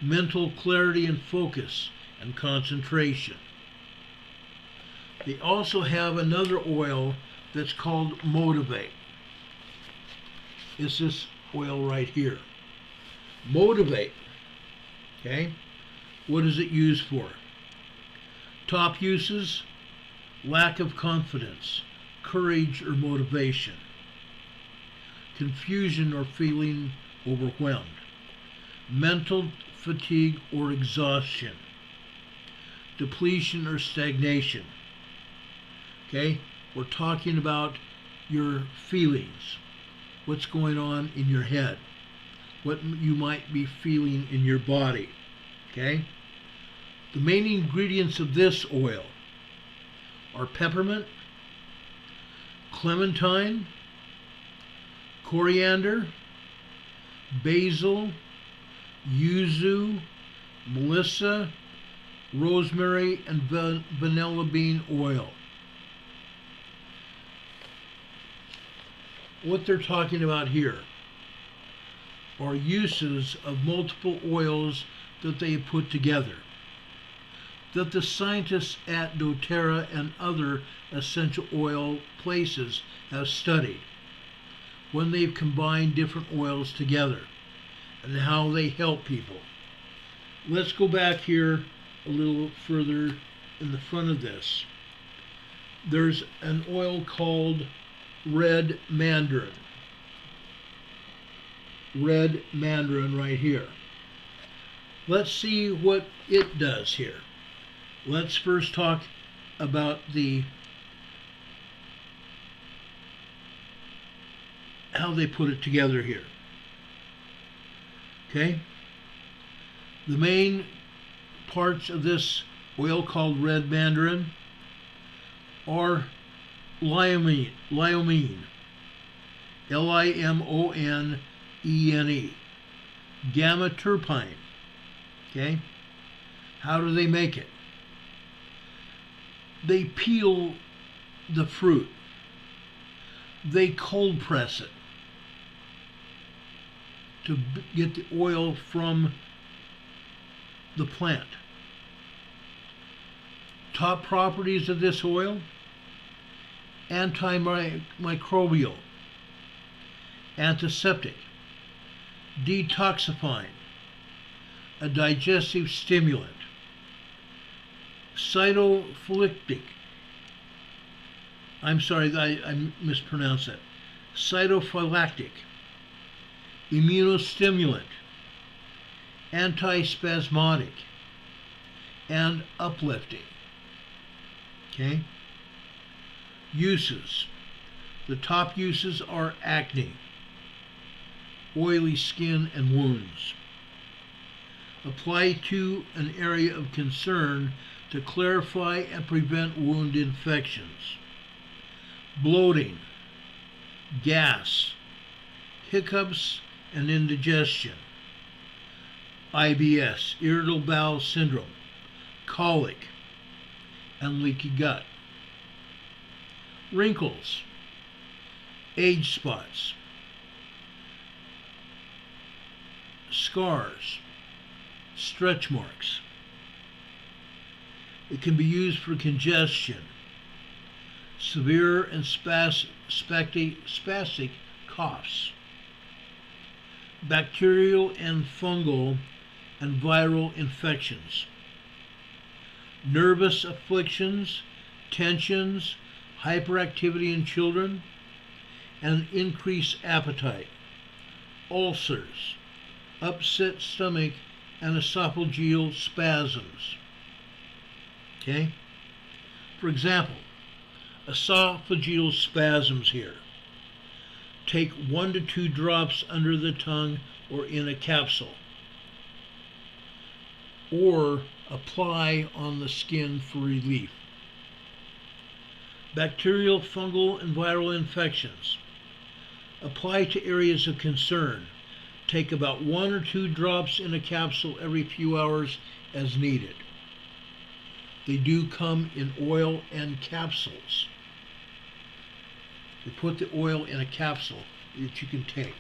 Mental clarity and focus and concentration. They also have another oil that's called Motivate. It's this oil right here. Motivate. Okay? What is it used for? Top uses: lack of confidence, courage or motivation, confusion or feeling overwhelmed, mental fatigue or exhaustion, depletion or stagnation. Okay? We're talking about your feelings, what's going on in your head, what you might be feeling in your body. Okay? The main ingredients of this oil are peppermint, clementine, coriander, basil, yuzu, melissa, rosemary, and vanilla bean oil. What they're talking about here are uses of multiple oils that they put together, that the scientists at doTERRA and other essential oil places have studied when they've combined different oils together and how they help people. Let's go back here a little further in the front of this. There's an oil called red mandarin. Red mandarin right here. Let's see what it does here. Let's first talk about how they put it together here. Okay? The main parts of this oil called red mandarin are limonene, L-I-M-O-N-E-N-E, gamma terpine. Okay? How do they make it? They peel the fruit. They cold press it to get the oil from the plant. Top properties of this oil: antimicrobial, antiseptic, detoxifying, a digestive stimulant, cytophilic. I'm sorry, I mispronounced that. Cytophylactic, immunostimulant, antispasmodic, and uplifting. Okay? Uses. The top uses are acne, oily skin, and wounds. Apply to an area of concern to clarify and prevent wound infections, bloating, gas, hiccups and indigestion, IBS, irritable bowel syndrome, colic, and leaky gut. Wrinkles, age spots, scars, stretch marks. It can be used for congestion, severe and spastic coughs, bacterial and fungal and viral infections, nervous afflictions, tensions, hyperactivity in children, and increased appetite, ulcers, upset stomach, and esophageal spasms. Okay? For example, esophageal spasms here. Take 1 to 2 drops under the tongue or in a capsule. or apply on the skin for relief. Bacterial, fungal, and viral infections. Apply to areas of concern. Take about 1 or 2 drops in a capsule every few hours as needed. They do come in oil and capsules. They put the oil in a capsule that you can take.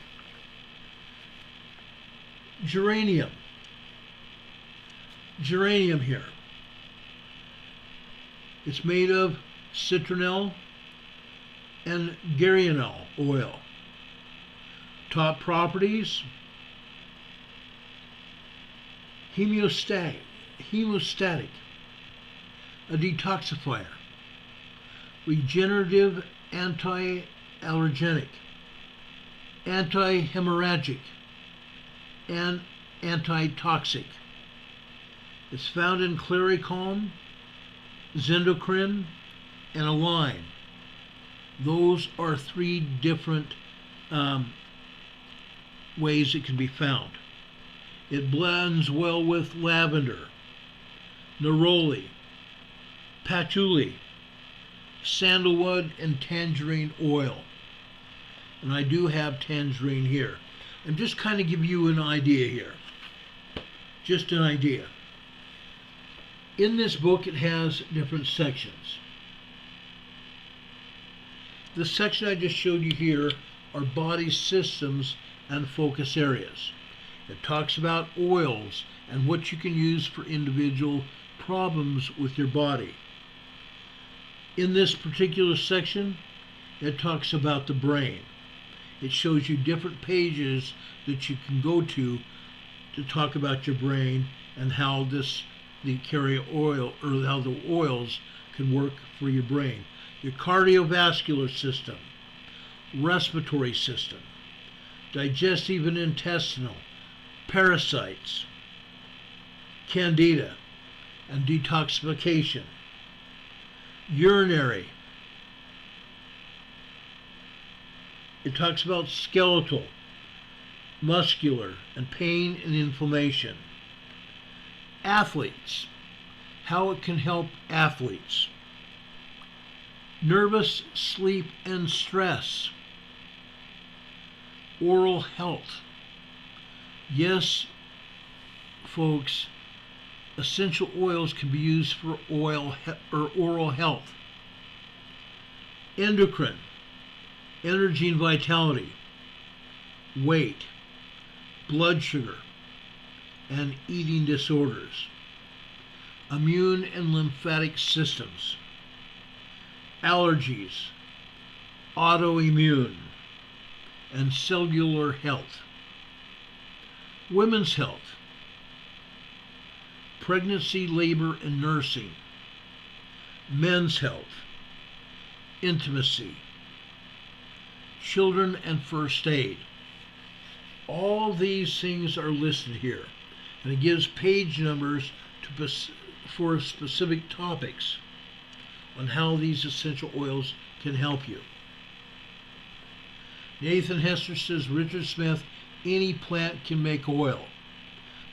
Geranium. Geranium here. It's made of citronelle and geraniol oil. Top properties: hemostatic, a detoxifier, regenerative, anti-allergenic, anti-hemorrhagic, and antitoxic. It's found in Claricalm, Zendocrine, and Align. Those are 3 different ways it can be found. It blends well with lavender, neroli, patchouli, sandalwood, and tangerine oil. And I do have tangerine here. I'm just kind of giving you an idea here. Just an idea. In this book, it has different sections. The section I just showed you here are body systems and focus areas. It talks about oils and what you can use for individual problems with your body. In this particular section, it talks about the brain. It shows you different pages that you can go to talk about your brain and how the carry oil, or how the oils can work for your brain. Your cardiovascular system, respiratory system, digestive and intestinal, parasites, candida, and detoxification, urinary. It talks about skeletal, muscular, and pain and inflammation. Athletes, how it can help athletes. Nervous, sleep, and stress. Oral health. Yes, folks, essential oils can be used for oral health. Endocrine, energy and vitality, weight, blood sugar, and eating disorders. Immune and lymphatic systems. Allergies, autoimmune, and cellular health. Women's health, pregnancy, labor, and nursing. Men's health, intimacy, children, and first aid. All these things are listed here, and it gives page numbers for specific topics on how these essential oils can help you. Nathan Hester says, Richard Smith, any plant can make oil,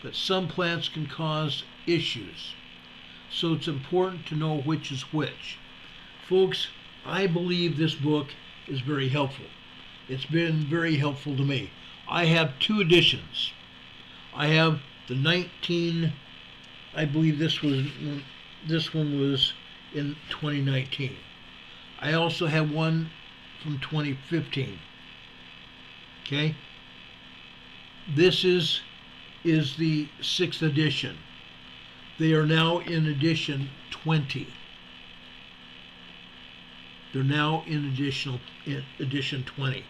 but some plants can cause issues. So it's important to know which is which. Folks, I believe this book is very helpful. It's been very helpful to me. I have 2 editions. I have the I believe this one was in 2019. I also have one from 2015. Okay? This is the 6th edition. They are now in edition 20. They're now in edition 20.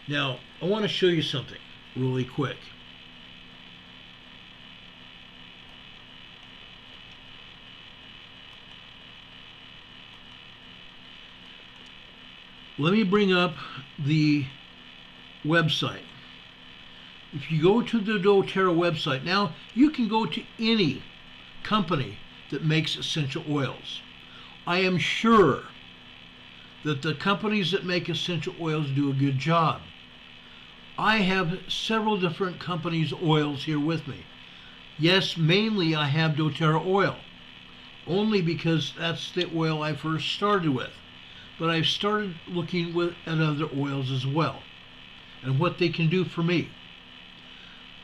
Now, I want to show you something really quick. Let me bring up the website. If you go to the doTERRA website, now you can go to any company that makes essential oils. I am sure that the companies that make essential oils do a good job. I have several different companies' oils here with me. Yes, mainly I have doTERRA oil, only because that's the oil I first started with. But I've started looking at other oils as well, and what they can do for me.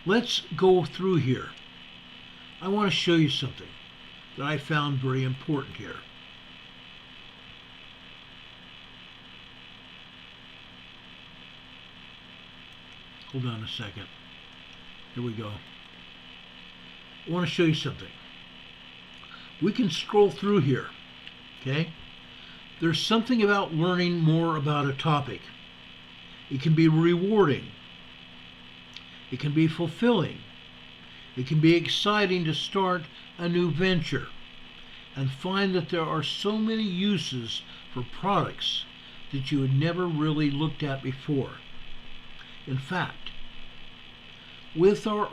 Let's go through here. I want to show you something that I found very important here. Hold on a second. Here we go. I want to show you something. We can scroll through here, okay? There's something about learning more about a topic. It can be rewarding. It can be fulfilling. It can be exciting to start a new venture and find that there are so many uses for products that you had never really looked at before. In fact, with our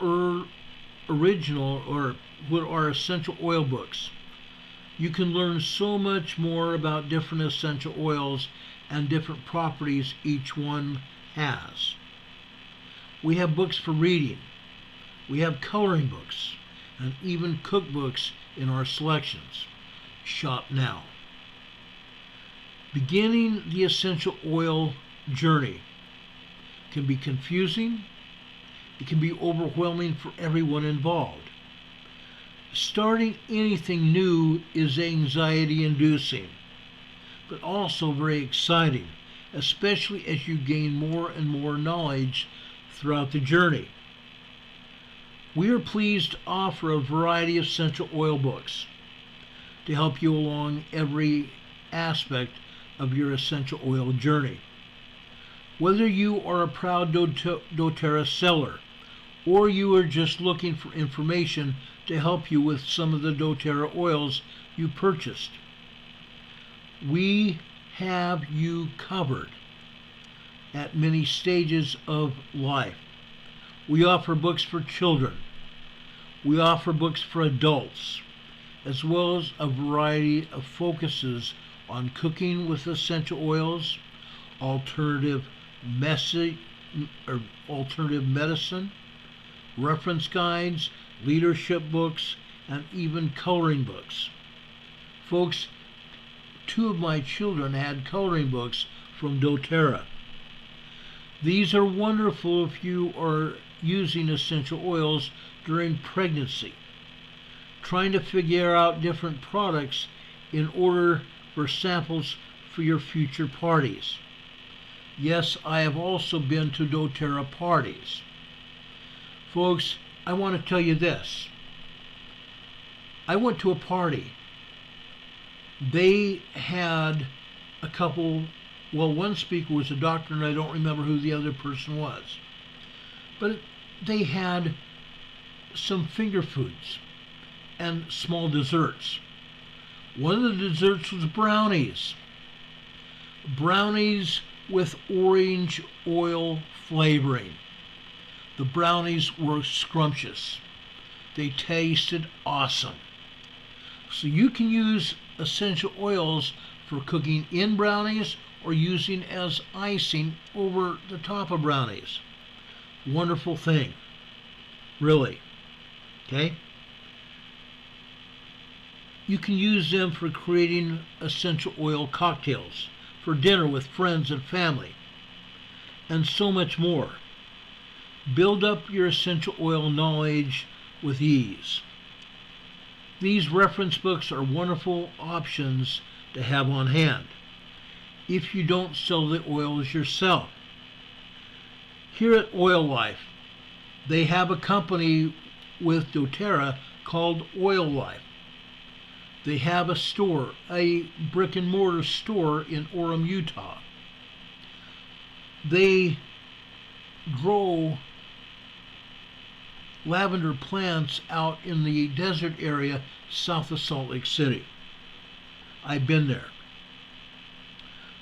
original or with our essential oil books, you can learn so much more about different essential oils and different properties each one has. We have books for reading. We have coloring books and even cookbooks in our selections. Shop now. Beginning the essential oil journey can be confusing. It can be overwhelming for everyone involved. Starting anything new is anxiety-inducing, but also very exciting, especially as you gain more and more knowledge throughout the journey. We are pleased to offer a variety of essential oil books to help you along every aspect of your essential oil journey. Whether you are a proud doTERRA seller or you are just looking for information to help you with some of the doTERRA oils you purchased, we have you covered at many stages of life. We offer books for children. We offer books for adults, as well as a variety of focuses on cooking with essential oils, alternative medicine, reference guides, leadership books, and even coloring books. Folks, 2 of my children had coloring books from doTERRA. These are wonderful if you are using essential oils during pregnancy, trying to figure out different products in order for samples for your future parties. Yes, I have also been to doTERRA parties. Folks, I want to tell you this. I went to a party. They had a couple, well, one speaker was a doctor and I don't remember who the other person was. But they had some finger foods and small desserts. One of the desserts was brownies. Brownies with orange oil flavoring. The brownies were scrumptious. They tasted awesome. So you can use essential oils for cooking in brownies or using as icing over the top of brownies. Wonderful thing. Really. Okay? You can use them for creating essential oil cocktails for dinner with friends and family, and so much more. Build up your essential oil knowledge with ease. These reference books are wonderful options to have on hand if you don't sell the oils yourself. Here at Oil Life, they have a company with doTERRA called Oil Life. They have a store, a brick and mortar store in Orem, Utah. They grow lavender plants out in the desert area south of Salt Lake City. I've been there.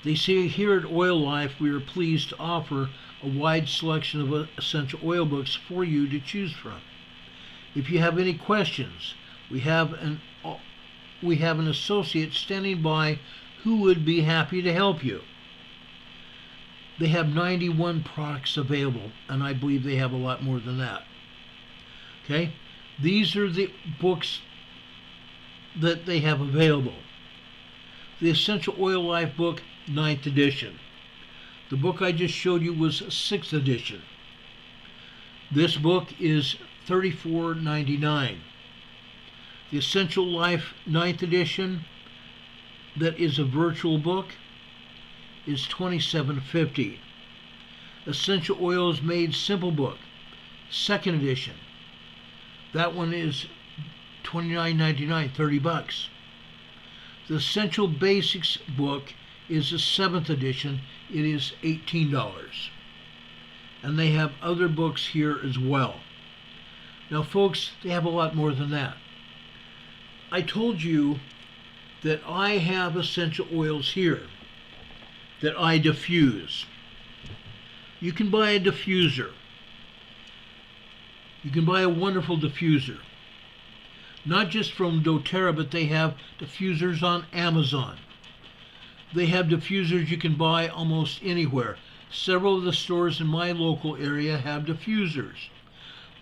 They say here at Oil Life we are pleased to offer a wide selection of essential oil books for you to choose from. If you have any questions, we have an associate standing by who would be happy to help you. They have 91 products available, and I believe they have a lot more than that. Okay? These are the books that they have available. The Essential Oil Life book, 9th edition. The book I just showed you was 6th edition. This book is $34.99. The Essential Life 9th edition, that is a virtual book, is $27.50. Essential Oils Made Simple book, 2nd edition. That one is $29.99, $30. The Essential Basics book is the 7th edition. It is $18. And they have other books here as well. Now, folks, they have a lot more than that. I told you that I have essential oils here that I diffuse. You can buy a diffuser. You can buy a wonderful diffuser. Not just from doTERRA, but they have diffusers on Amazon. They have diffusers you can buy almost anywhere. Several of the stores in my local area have diffusers.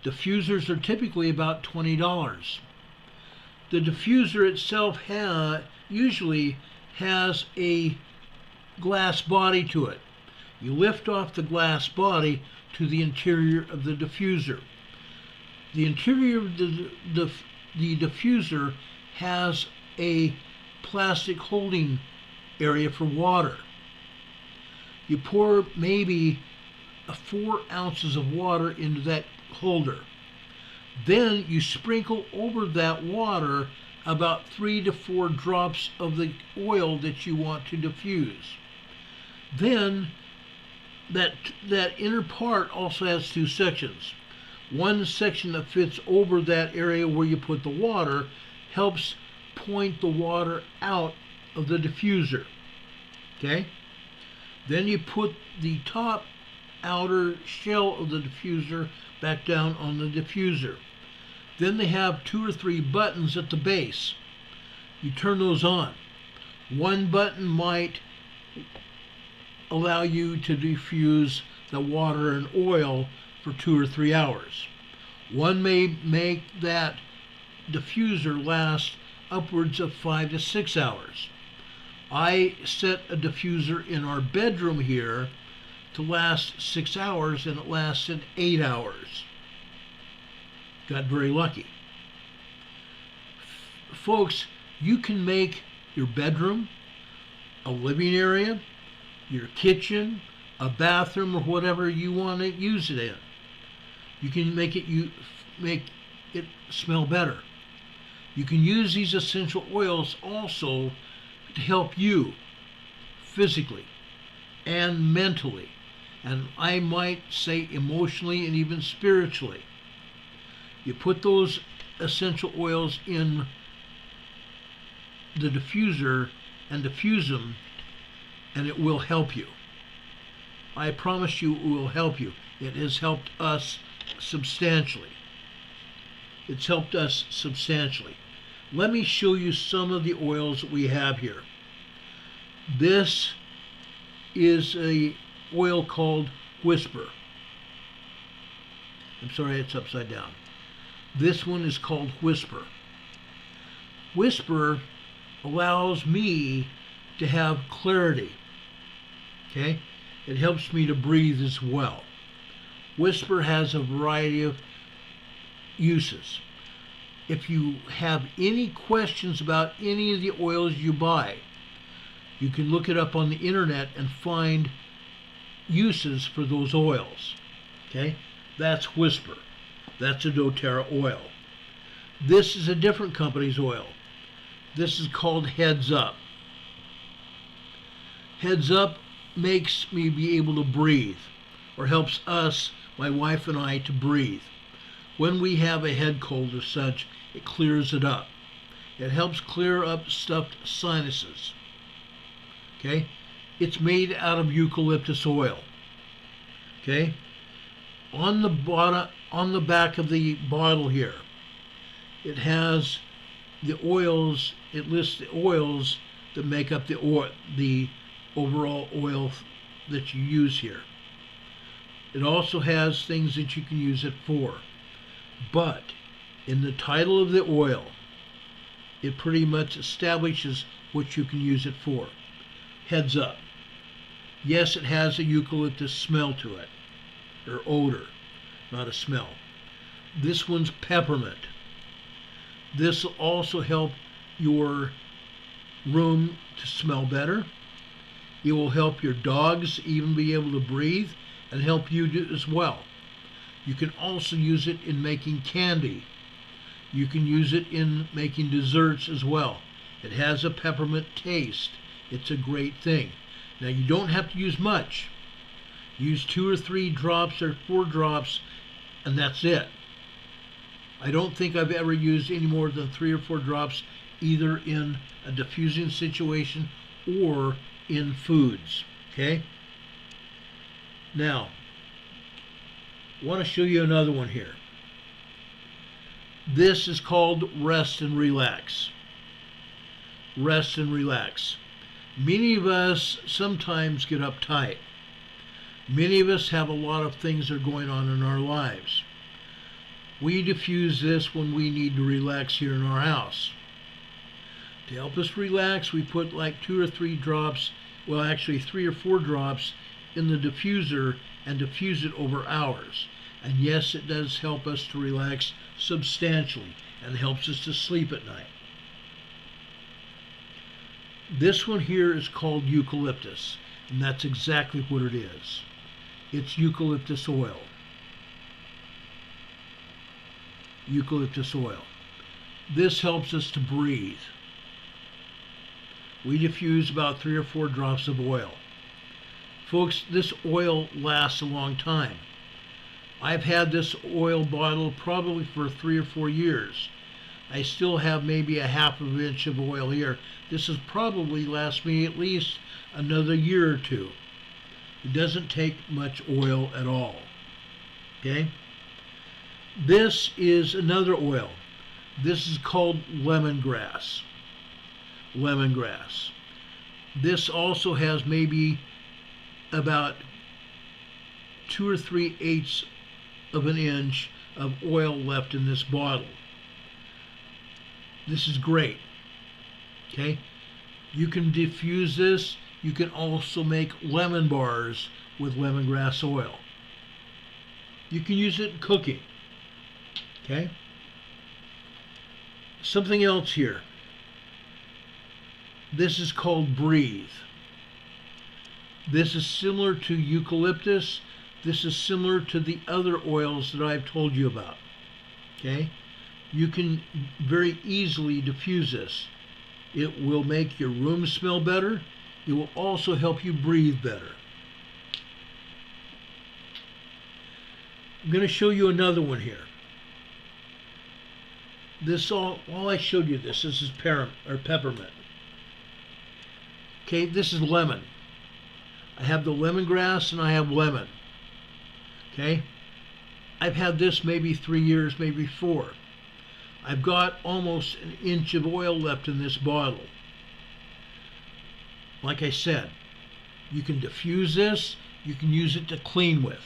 Diffusers are typically about $20. The diffuser itself usually has a glass body to it. You lift off the glass body to the interior of the diffuser. The interior of the diffuser has a plastic holding area for water. You pour maybe 4 ounces of water into that holder. Then you sprinkle over that water about 3 to 4 drops of the oil that you want to diffuse. Then that inner part also has 2 sections. One section that fits over that area where you put the water helps point the water out of the diffuser. Okay? Then you put the top outer shell of the diffuser back down on the diffuser. Then they have 2 or 3 buttons at the base. You turn those on. One button might allow you to diffuse the water and oil for 2 or 3 hours. One may make that diffuser last upwards of 5 to 6 hours. I set a diffuser in our bedroom here to last 6 hours, and it lasted 8 hours. Got very lucky. Folks, you can make your bedroom, a living area, your kitchen, a bathroom, or whatever you want to use it in. You can make it smell better. You can use these essential oils also to help you physically and mentally, and I might say emotionally and even spiritually. You put those essential oils in the diffuser and diffuse them, and it will help you. I promise you it will help you. It has helped us substantially. It's helped us substantially. Let me show you some of the oils that we have here. This is a oil called Whisper. I'm sorry, it's upside down. This one is called Whisper. Whisper allows me to have clarity. Okay? It helps me to breathe as well. Whisper has a variety of uses. If you have any questions about any of the oils you buy, you can look it up on the internet and find uses for those oils. Okay? That's Whisper. That's a doTERRA oil. This is a different company's oil. This is called Heads Up. Heads Up makes me be able to breathe, or helps us, my wife and I, to breathe. When we have a head cold or such, it clears it up. It helps clear up stuffed sinuses. Okay? It's made out of eucalyptus oil. Okay? On the bottom, on the back of the bottle here, it has the oils. It lists the oils that make up the overall oil that you use here. It also has things that you can use it for. But In the title of the oil, it pretty much establishes what you can use it for. Heads up. Yes, it has a eucalyptus smell to it, or odor, not a smell. This one's peppermint. This will also help your room to smell better. It will help your dogs even be able to breathe and help you do as well. You can also use it in making candy. You can use it in making desserts as well. It has a peppermint taste. It's a great thing. Now you don't have to use much. Use 2 or 3 drops or 4 drops, and that's it. I don't think I've ever used any more than 3 or 4 drops, either in a diffusing situation or in foods. Okay? Now, I want to show you another one here. This is called Rest and Relax. Rest and relax. Many of us sometimes get uptight. Many of us have a lot of things that are going on in our lives. We diffuse this when we need to relax here in our house. To help us relax, we put like 2 or 3 drops, well actually 3 or 4 drops in the diffuser and diffuse it over hours. And yes, it does help us to relax substantially and helps us to sleep at night. This one here is called eucalyptus, and that's exactly what it is. It's eucalyptus oil. Eucalyptus oil. This helps us to breathe. We diffuse about 3 or 4 drops of oil. Folks, this oil lasts a long time. I've had this oil bottle probably for 3 or 4 years. I still have maybe a half of an inch of oil here. This has probably last me at least another year or 2. It doesn't take much oil at all. Okay? This is another oil. This is called lemongrass. Lemongrass. This also has maybe about 2 or 3/8 of an inch of oil left in this bottle. This is great. Okay? You can diffuse this. You can also make lemon bars with lemongrass oil. You can use it in cooking. Okay? Something else here. This is called Breathe. This is similar to eucalyptus. This is similar to the other oils that I've told you about. Okay? You can very easily diffuse this. It will make your room smell better. It will also help you breathe better. I'm going to show you another one here. This all I showed you this. This is peppermint. Okay, this is lemon. I have the lemongrass and I have lemon. Okay? I've had this maybe 3 years, maybe 4. I've got almost an inch of oil left in this bottle. Like I said, you can diffuse this, you can use it to clean with.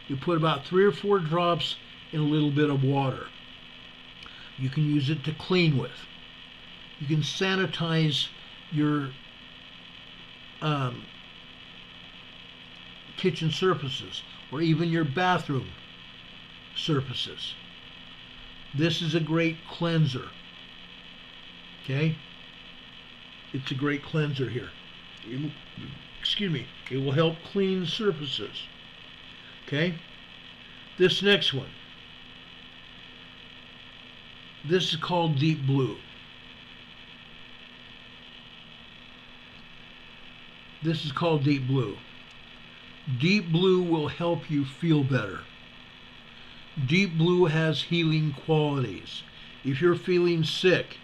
You put about 3 or 4 drops in a little bit of water. You can use it to clean with. You can sanitize your kitchen surfaces or even your bathroom surfaces. This is a great cleanser. Okay? It's a great cleanser here. Excuse me. It will help clean surfaces. Okay? This next one. This is called Deep Blue. This is called Deep Blue. Deep Blue will help you feel better. Deep Blue has healing qualities. If you're feeling sick,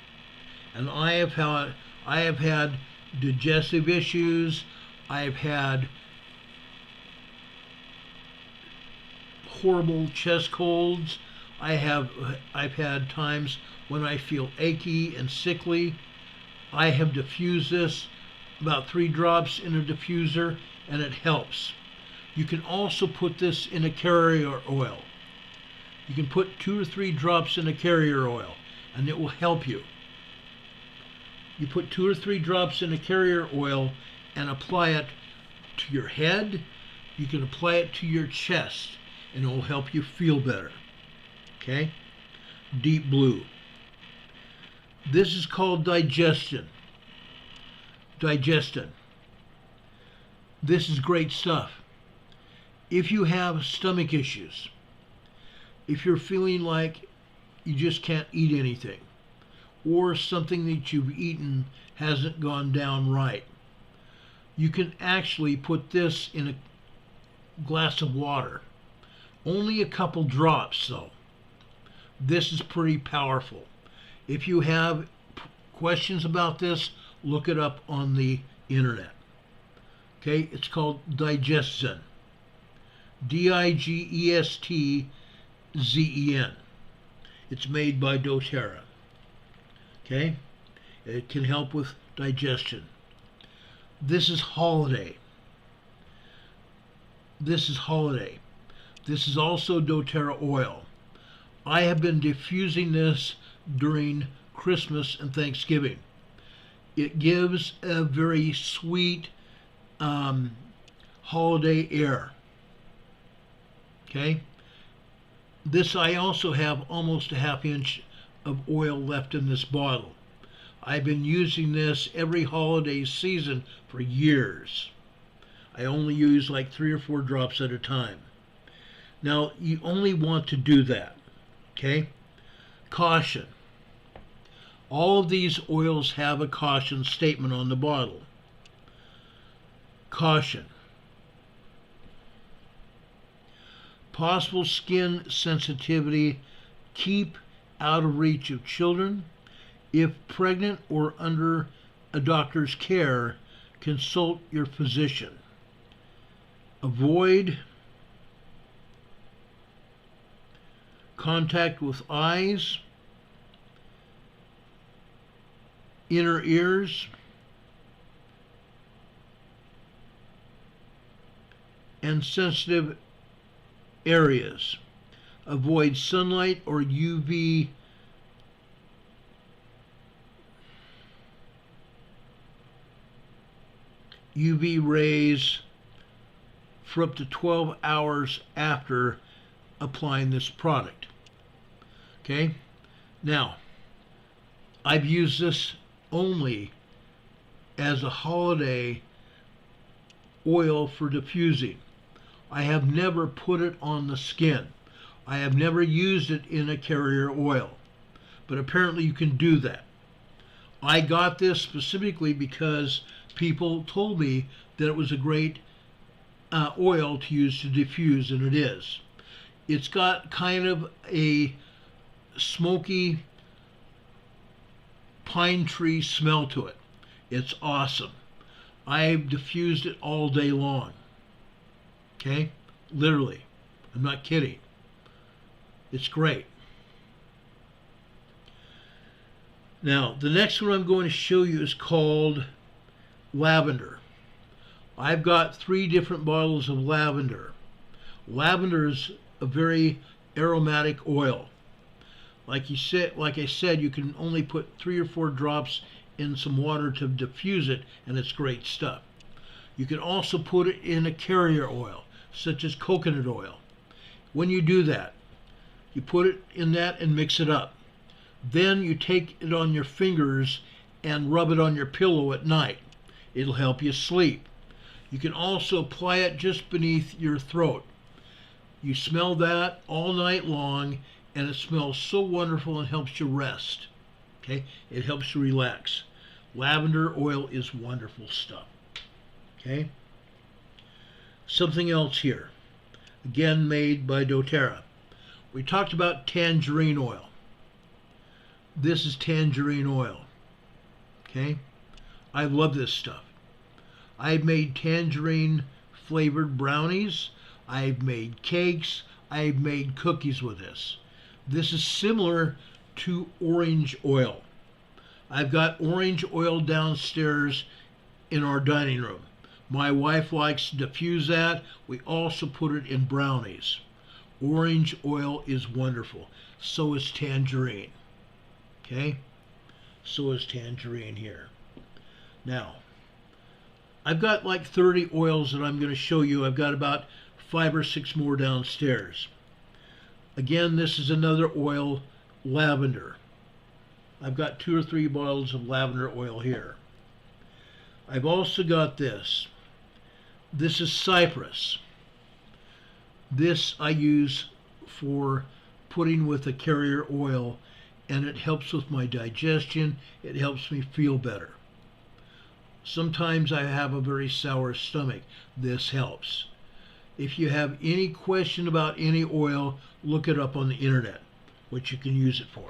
and I have had digestive issues, I've had horrible chest colds, I've had times when I feel achy and sickly. I have diffused this, about 3 drops in a diffuser, and it helps. You can also put this in a carrier oil. You can put 2 or 3 drops in a carrier oil, and it will help you. You put 2 or 3 drops in a carrier oil and apply it to your head. You can apply it to your chest, and it will help you feel better. Okay? Deep blue. This is called digestion. Digestin. This is great stuff. If you have stomach issues, if you're feeling like you just can't eat anything, or something that you've eaten hasn't gone down right, you can actually put this in a glass of water. Only a couple drops though. This is pretty powerful. If you have questions about this, look it up on the internet. Okay, it's called Digestin. Digestzen. It's made by doTERRA. Okay, it can help with digestion. This is Holiday. This is Holiday. This is also doTERRA oil. I have been diffusing this during Christmas and Thanksgiving. It gives a very sweet holiday air. Okay? This, I also have almost a ½ inch of oil left in this bottle. I've been using this every holiday season for years. I only use like 3 or 4 drops at a time. Now, you only want to do that. Okay? Caution. All of these oils have a caution statement on the bottle. Caution. Possible skin sensitivity. Keep out of reach of children. If pregnant or under a doctor's care, consult your physician. Avoid contact with eyes, inner ears, and sensitive areas. Avoid sunlight or UV rays for up to 12 hours after applying this product. Okay? Now, I've used this only as a holiday oil for diffusing. I have never put it on the skin. I have never used it in a carrier oil. But apparently you can do that. I got this specifically because people told me that it was a great oil to use to diffuse, and it is. It's got kind of a smoky pine tree smell to it. It's awesome. I've diffused it all day long. Okay? Literally. I'm not kidding. It's great. Now, the next one I'm going to show you is called lavender. I've got 3 different bottles of lavender. Lavender is a very aromatic oil. Like I said, you can only put 3 or 4 drops in some water to diffuse it, and it's great stuff. You can also put it in a carrier oil, such as coconut oil. When you do that, you put it in that and mix it up. Then you take it on your fingers and rub it on your pillow at night. It'll help you sleep. You can also apply it just beneath your throat. You smell that all night long, and it smells so wonderful and helps you rest. Okay? It helps you relax. Lavender oil is wonderful stuff. Okay? Something else here. Again, made by doTERRA. We talked about tangerine oil. This is tangerine oil. Okay? I love this stuff. I've made tangerine flavored brownies. I've made cakes. I've made cookies with this. This is similar to orange oil. I've got orange oil downstairs in our dining room. My wife likes to diffuse that. We also put it in brownies. Orange oil is wonderful. So is tangerine. Okay? So is tangerine here. Now, I've got like 30 oils that I'm going to show you. I've got about 5 or 6 more downstairs. Again, this is another oil, lavender. I've got 2 or 3 bottles of lavender oil here. I've also got this. This is cypress. This I use for putting with a carrier oil, and it helps with my digestion. It helps me feel better. Sometimes I have a very sour stomach. This helps. If you have any question about any oil, look it up on the internet, what you can use it for.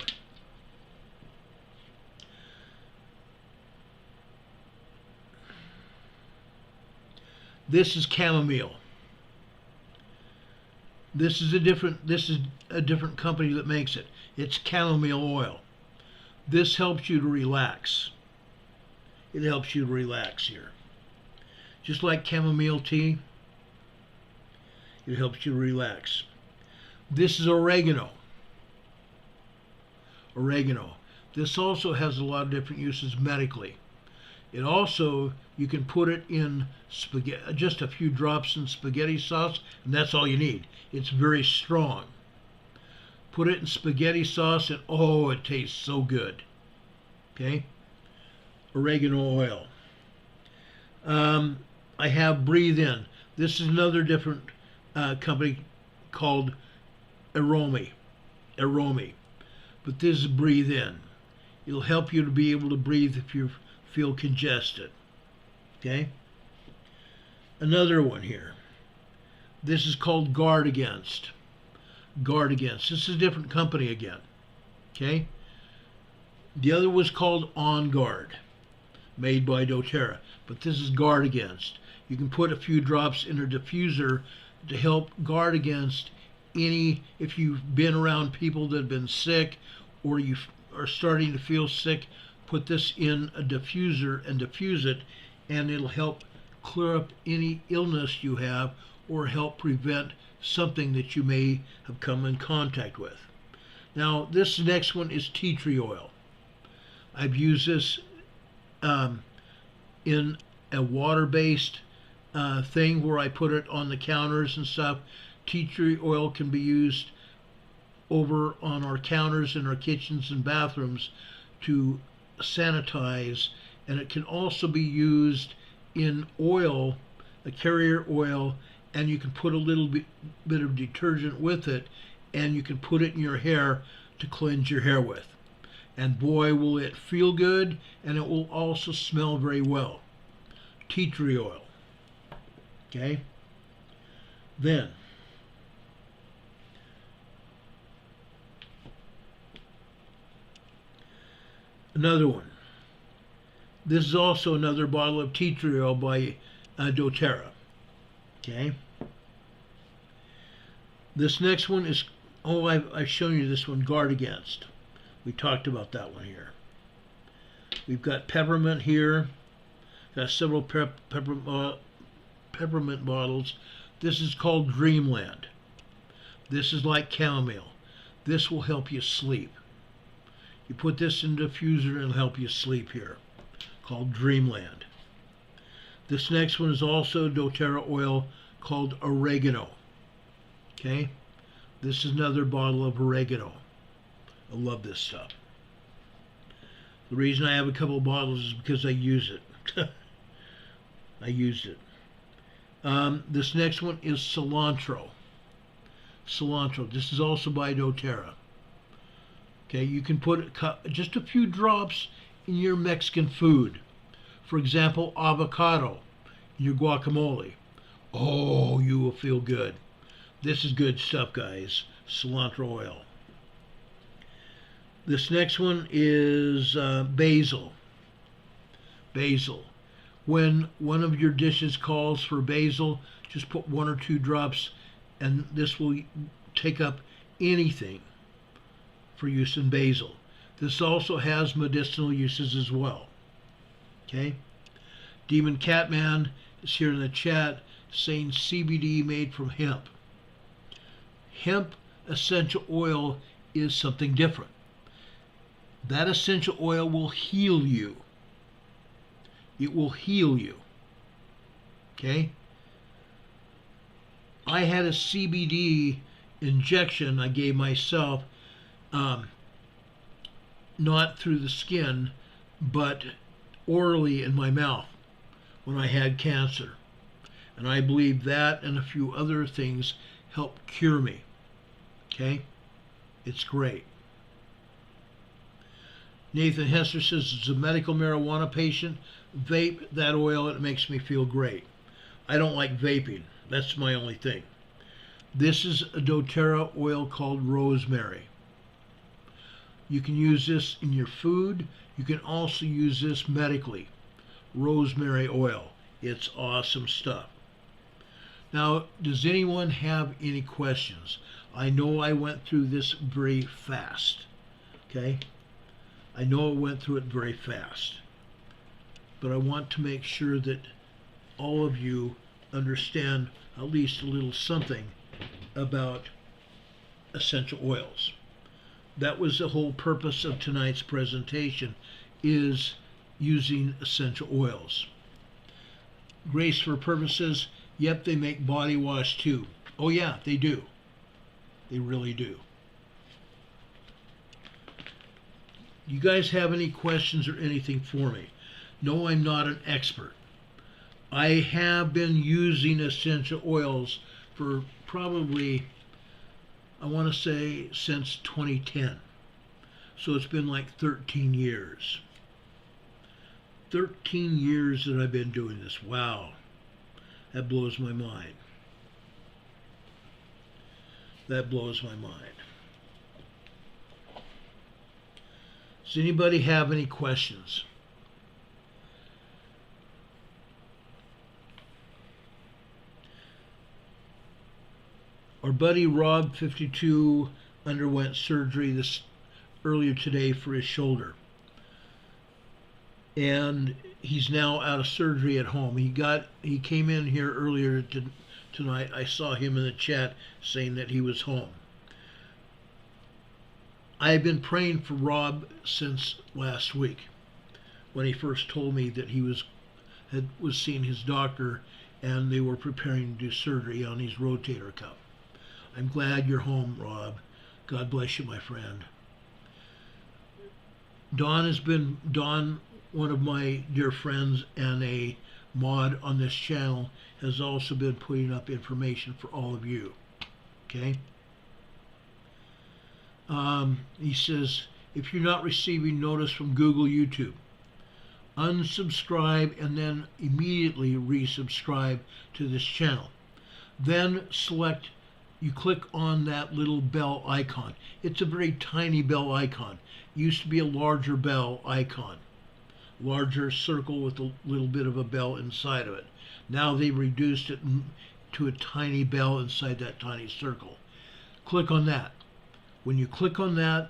This is chamomile. This is a different company that makes it. It's chamomile oil. This helps you to relax. It helps you to relax here. Just like chamomile tea, it helps you relax. This is oregano. Oregano. This also has a lot of different uses medically. It also, you can put it in spaghetti, just a few drops in spaghetti sauce, and that's all you need. It's very strong. Put it in spaghetti sauce, and oh, it tastes so good. Okay? Oregano oil. I have Breathe In. This is another different company called Aromi. But this is Breathe In. It'll help you to be able to breathe if you feel congested. Okay? Another one here. This is called Guard Against. Guard Against. This is a different company again. Okay? The other was called On Guard, made by doTERRA. But this is Guard Against. You can put a few drops in a diffuser to help guard against any, if you've been around people that have been sick or you are starting to feel sick, put this in a diffuser and diffuse it, and it'll help clear up any illness you have or help prevent something that you may have come in contact with. Now, this next one is tea tree oil. I've used this in a water-based thing where I put it on the counters and stuff. Tea tree oil can be used over on our counters in our kitchens and bathrooms to sanitize, and it can also be used in oil, a carrier oil, and you can put a little bit of detergent with it, and you can put it in your hair to cleanse your hair with. And boy, will it feel good, and it will also smell very well. Tea tree oil. Okay? Then, another one. This is also another bottle of tea tree oil by doTERRA. Okay? This next one is, oh, I've shown you this one, Guard Against. We talked about that one here. We've got peppermint here. Got several peppermint bottles. This is called Dreamland. This is like chamomile. This will help you sleep. You put this in a diffuser and it'll help you sleep here. Called Dreamland. This next one is also doTERRA oil called oregano. Okay? This is another bottle of oregano. I love this stuff. The reason I have a couple of bottles is because I use it. I used it. This next one is cilantro. Cilantro. This is also by doTERRA. Okay, you can put just a few drops in your Mexican food. For example, avocado in your guacamole. Oh, you will feel good. This is good stuff, guys. Cilantro oil. This next one is basil. Basil. When one of your dishes calls for basil, just put 1 or 2 drops, and this will take up anything for use in basil. This also has medicinal uses as well. Okay? Demon Catman is here in the chat saying CBD made from hemp. Hemp essential oil is something different. That essential oil will heal you. It will heal you. Okay? I had a CBD injection I gave myself, not through the skin, but orally in my mouth when I had cancer. And I believe that and a few other things helped cure me. Okay? It's great. Nathan Hester says, as a medical marijuana patient, vape that oil, it makes me feel great. I don't like vaping. That's my only thing. This is a doTERRA oil called rosemary. You can use this in your food. You can also use this medically. Rosemary oil. It's awesome stuff. Now, does anyone have any questions? I know I went through this very fast. Okay? I know I went through it very fast. But I want to make sure that all of you understand at least a little something about essential oils. That was the whole purpose of tonight's presentation, is using essential oils. Grace for purposes, yep, they make body wash too. Oh yeah, they do. They really do. You guys have any questions or anything for me? No, I'm not an expert. I have been using essential oils for probably, I want to say, since 2010. So it's been like 13 years. 13 years that I've been doing this. Wow. That blows my mind. That blows my mind. Does anybody have any questions? Our buddy Rob, 52, underwent surgery earlier today for his shoulder. And he's now out of surgery at home. He came in here earlier tonight. I saw him in the chat saying that he was home. I've been praying for Rob since last week when he first told me that he was seeing his doctor and they were preparing to do surgery on his rotator cuff. I'm glad you're home, Rob. God bless you, my friend. Dawn, one of my dear friends and a mod on this channel, has also been putting up information for all of you. Okay? He says, if you're not receiving notice from Google, YouTube, unsubscribe and then immediately resubscribe to this channel. Then you click on that little bell icon. It's a very tiny bell icon. It used to be a larger bell icon. Larger circle with a little bit of a bell inside of it. Now they've reduced it to a tiny bell inside that tiny circle. Click on that. When you click on that,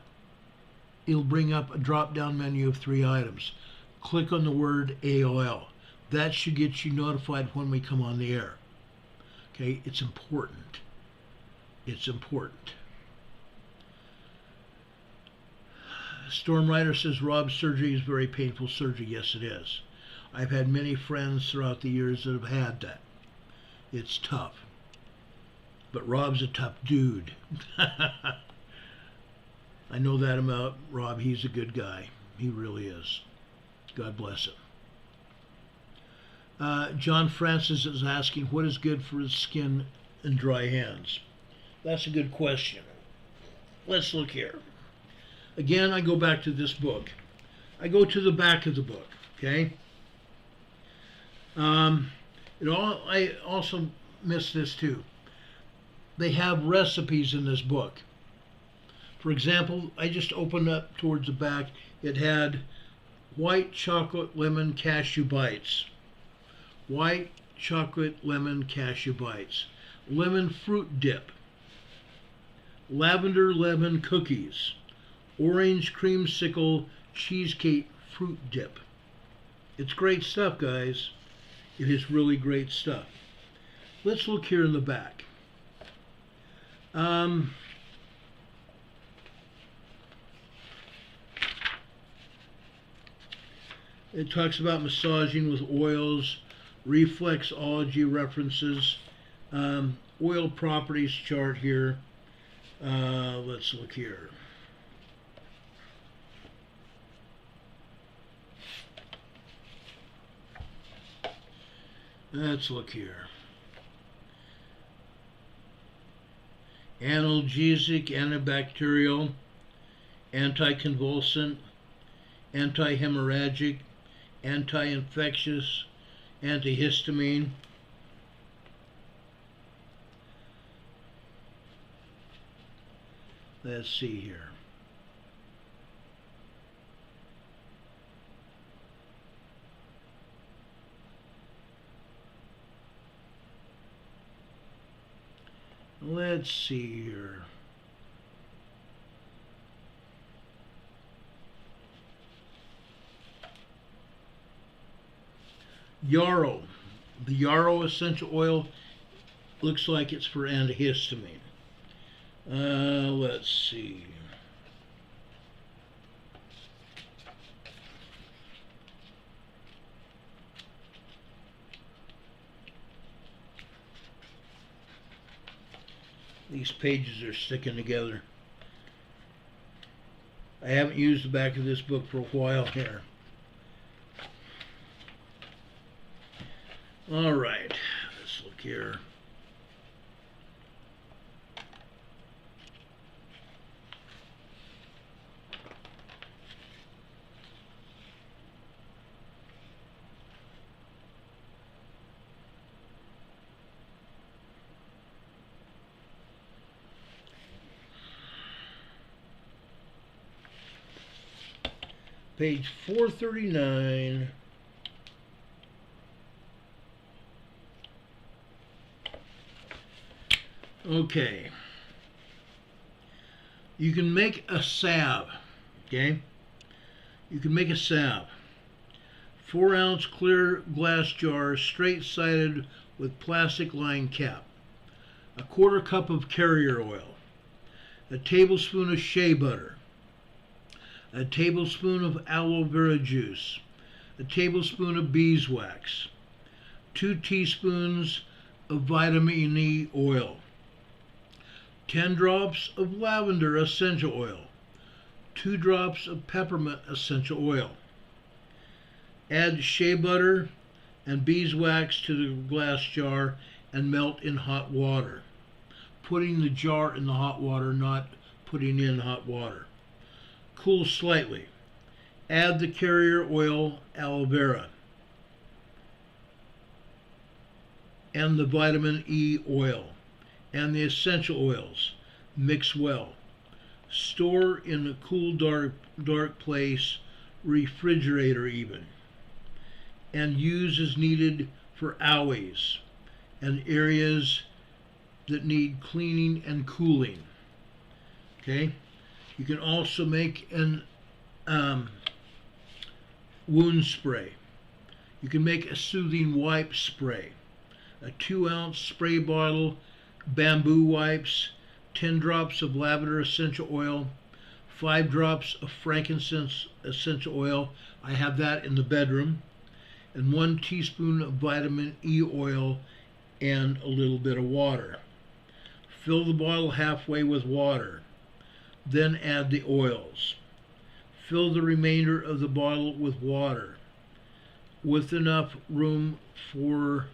it'll bring up a drop-down menu of 3 items. Click on the word AOL. That should get you notified when we come on the air. Okay, it's important. It's important. Storm Rider says, Rob's surgery is very painful surgery. Yes, it is. I've had many friends throughout the years that have had that. It's tough. But Rob's a tough dude. I know that about Rob. He's a good guy. He really is. God bless him. John Francis is asking, what is good for his skin and dry hands? That's a good question. Let's look here. Again, I go back to this book. I go to the back of the book, okay? I also missed this too. They have recipes in this book. For example, I just opened up towards the back. It had white chocolate lemon cashew bites. White chocolate lemon cashew bites. Lemon fruit dip. Lavender lemon cookies. Orange creamsicle cheesecake fruit dip. It's great stuff, guys. It is really great stuff. Let's look here in the back. Um, it talks about massaging with oils, reflexology references, oil properties chart here. Let's look here. Let's look here. Analgesic, antibacterial, anticonvulsant, antihemorrhagic, anti-infectious, antihistamine. Let's see here. Let's see here. Yarrow. The yarrow essential oil looks like it's for antihistamine. Let's see. These pages are sticking together. I haven't used the back of this book for a while here. All right, let's look here. Page 439. Okay. You can make a salve, okay? You can make a salve. 4-ounce clear glass jar, straight-sided with plastic lined cap. A 1/4 cup of carrier oil. A tablespoon of shea butter. A tablespoon of aloe vera juice. A tablespoon of beeswax. 2 teaspoons of vitamin E oil. 10 drops of lavender essential oil, 2 drops of peppermint essential oil. Add shea butter and beeswax to the glass jar and melt in hot water. Putting the jar in the hot water, not putting in hot water. Cool slightly. Add the carrier oil, aloe vera, and the vitamin E oil and the essential oils. Mix well. Store in a cool, dark place, refrigerator even, and use as needed for owies and areas that need cleaning and cooling. Okay? You can also make an wound spray. You can make a soothing wipe spray. A 2-ounce spray bottle, bamboo wipes, 10 drops of lavender essential oil, 5 drops of frankincense essential oil. I have that in the bedroom. And 1 teaspoon of vitamin E oil and a little bit of water. Fill the bottle halfway with water. Then add the oils. Fill the remainder of the bottle with water, with enough room for,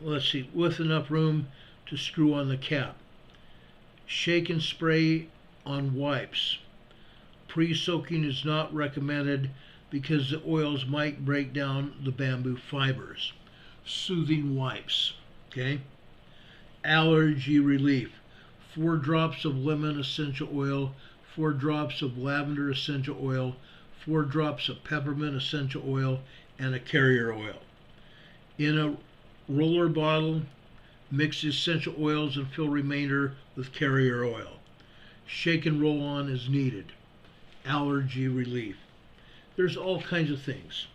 with enough room to screw on the cap. Shake and spray on wipes. Pre-soaking is not recommended because the oils might break down the bamboo fibers. Soothing wipes, okay? Allergy relief. 4 drops of lemon essential oil, 4 drops of lavender essential oil, 4 drops of peppermint essential oil, and a carrier oil. In a roller bottle, mix essential oils and fill remainder with carrier oil. Shake and roll on as needed. Allergy relief. There's all kinds of things.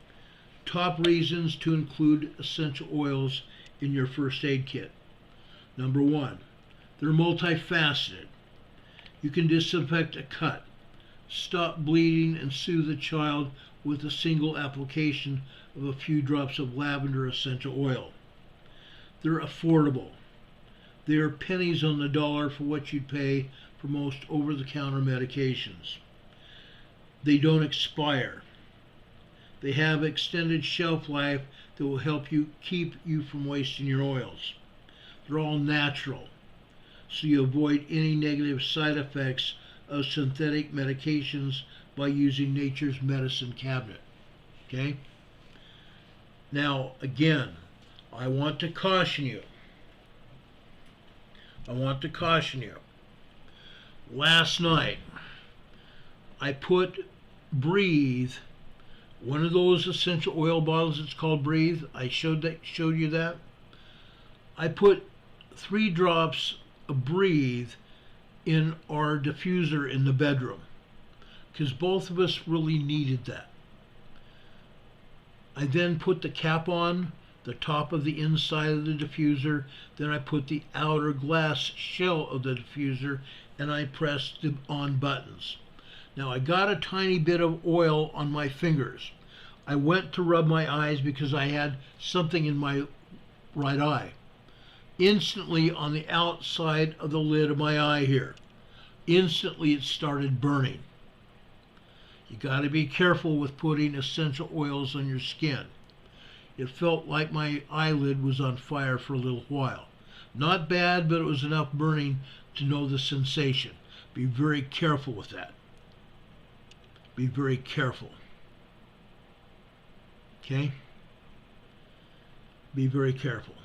Top reasons to include essential oils in your first aid kit. Number 1, They're multifaceted. You can disinfect a cut, stop bleeding, and soothe a child with a single application of a few drops of lavender essential oil. They're affordable. They are pennies on the dollar for what you'd pay for most over-the-counter medications. They don't expire. They have extended shelf life that will help you keep you from wasting your oils. They're all natural, so you avoid any negative side effects of synthetic medications by using nature's medicine cabinet. Okay? Now, again, I want to caution you. Last night, I put Breathe, one of those essential oil bottles, it's called Breathe. I showed you that. I put 3 drops of Breathe in our diffuser in the bedroom because both of us really needed that. I then put the cap on the top of the inside of the diffuser, then I put the outer glass shell of the diffuser, and I pressed the on buttons. Now I got a tiny bit of oil on my fingers. I went to rub my eyes because I had something in my right eye. Instantly on the outside of the lid of my eye here, instantly it started burning. You got to be careful with putting essential oils on your skin. It felt like my eyelid was on fire for a little while. Not bad, but it was enough burning to know the sensation. Be very careful with that. Be very careful. Okay? Be very careful.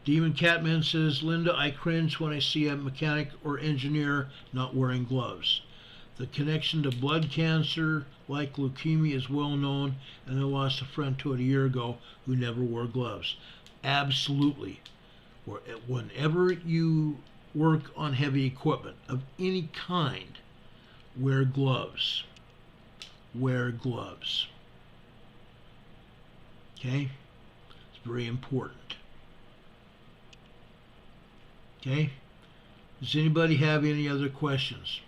Demon Catman says, Linda, I cringe when I see a mechanic or engineer not wearing gloves. The connection to blood cancer, like leukemia, is well known, and I lost a friend to it a year ago who never wore gloves. Absolutely. Whenever you work on heavy equipment of any kind, wear gloves. Wear gloves. Okay? It's very important. Okay? Does anybody have any other questions?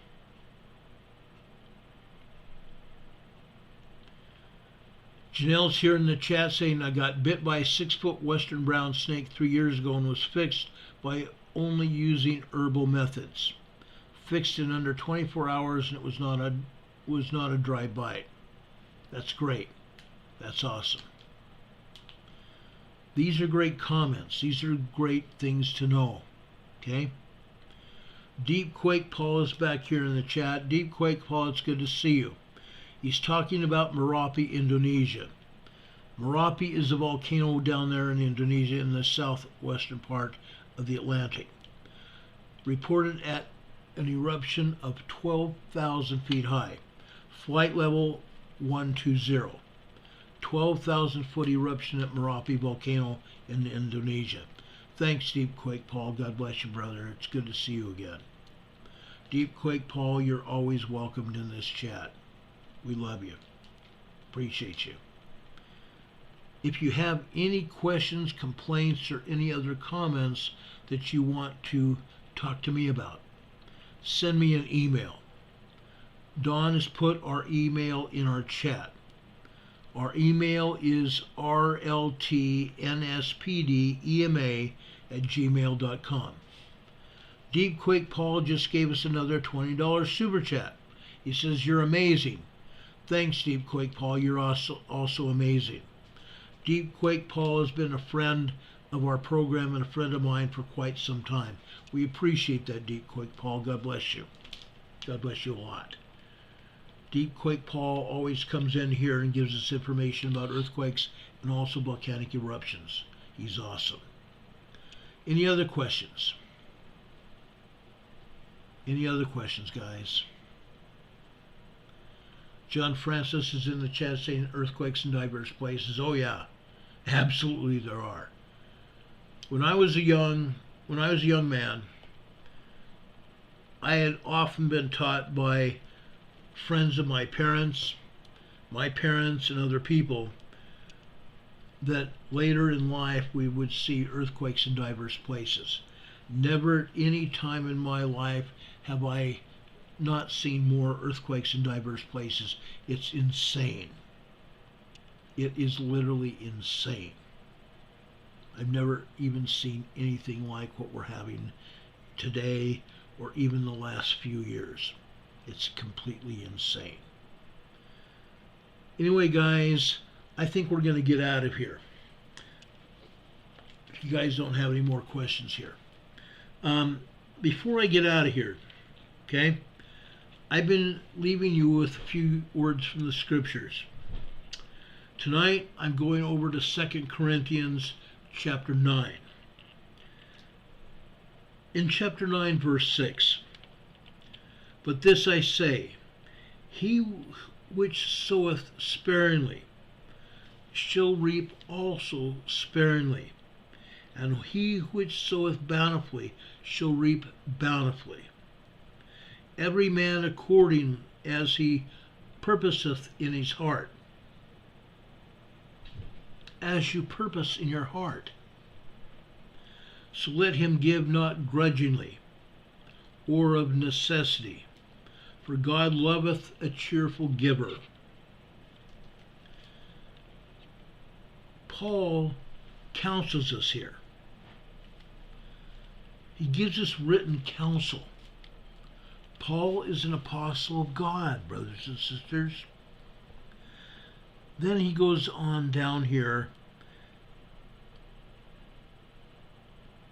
Janelle's here in the chat saying, I got bit by a 6-foot western brown snake 3 years ago and was fixed by only using herbal methods. Fixed in under 24 hours, and it was not a dry bite. That's great. That's awesome. These are great comments. These are great things to know. Okay? Deep Quake Paul is back here in the chat. Deep Quake Paul, it's good to see you. He's talking about Merapi, Indonesia. Merapi is a volcano down there in Indonesia in the southwestern part of the Atlantic. Reported at an eruption of 12,000 feet high. Flight level 120. 12,000 foot eruption at Merapi volcano in Indonesia. Thanks, Deep Quake Paul. God bless you, brother. It's good to see you again. Deep Quake Paul, you're always welcomed in this chat. We love you. Appreciate you. If you have any questions, complaints, or any other comments that you want to talk to me about, send me an email. Dawn has put our email in our chat. Our email is rltnspdema@gmail.com. Deep Quake Paul just gave us another $20 super chat. He says, you're amazing. Thanks, Deep Quake Paul. You're also amazing. Deep Quake Paul has been a friend of our program and a friend of mine for quite some time. We appreciate that, Deep Quake Paul. God bless you. God bless you a lot. Deep Quake Paul always comes in here and gives us information about earthquakes and also volcanic eruptions. He's awesome. Any other questions? Any other questions, guys? John Francis is in the chat saying earthquakes in diverse places. Oh yeah, absolutely there are. When I was a young man, I had often been taught by friends of my parents and other people that later in life we would see earthquakes in diverse places. Never at any time in my life have I not seen more earthquakes in diverse places. It's insane. It is literally insane. I've never even seen anything like what we're having today or even the last few years. It's completely insane. Anyway, guys, I think we're going to get out of here. If you guys don't have any more questions here. Before I get out of here, okay, I've been leaving you with a few words from the scriptures. Tonight, I'm going over to 2 Corinthians chapter 9. In chapter 9, verse 6, "But this I say, he which soweth sparingly shall reap also sparingly, and he which soweth bountifully shall reap bountifully. Every man according as he purposeth in his heart." As you purpose in your heart. "So let him give not grudgingly, or of necessity, for God loveth a cheerful giver." Paul counsels us here. He gives us written counsel. Paul is an apostle of God, brothers and sisters. Then he goes on down here.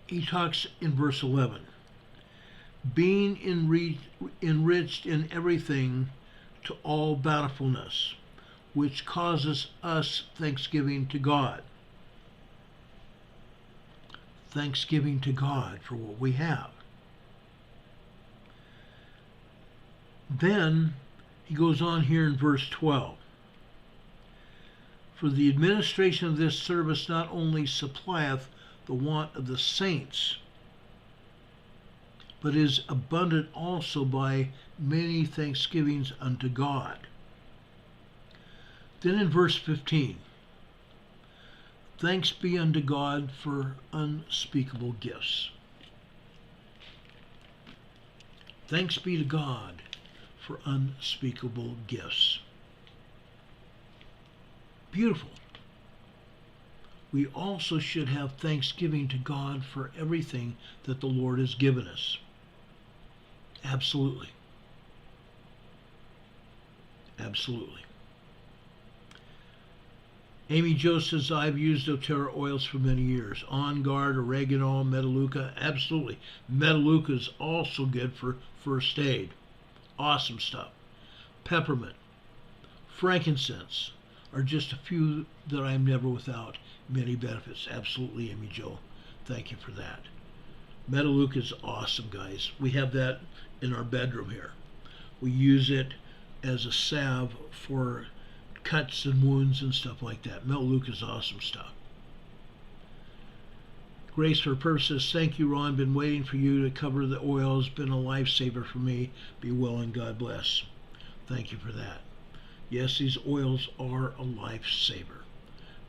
He talks in verse 11. "Being enriched in everything to all bountifulness, which causes us thanksgiving to God." Thanksgiving to God for what we have. Then he goes on here in verse 12. "For the administration of this service not only supplieth the want of the saints, but is abundant also by many thanksgivings unto God." Then in verse 15, "Thanks be unto God for unspeakable gifts." Thanks be to God for unspeakable gifts. Beautiful. We also should have thanksgiving to God for everything that the Lord has given us. Absolutely. Absolutely. Amy Jo says, "I've used doTERRA oils for many years. On Guard, oregano, metaleuca." Absolutely. Metaleuca is also good for first aid. Awesome stuff. Peppermint, frankincense are just a few that I'm never without. Many benefits. Absolutely, Amy Jo. Thank you for that. Metaleuca is awesome, guys. We have that in our bedroom here. We use it as a salve for cuts and wounds and stuff like that. Metaleuca is awesome stuff. Grace for Purse says, "Thank you, Ron. Been waiting for you to cover the oils. Been a lifesaver for me. Be well and God bless." Thank you for that. Yes, these oils are a lifesaver.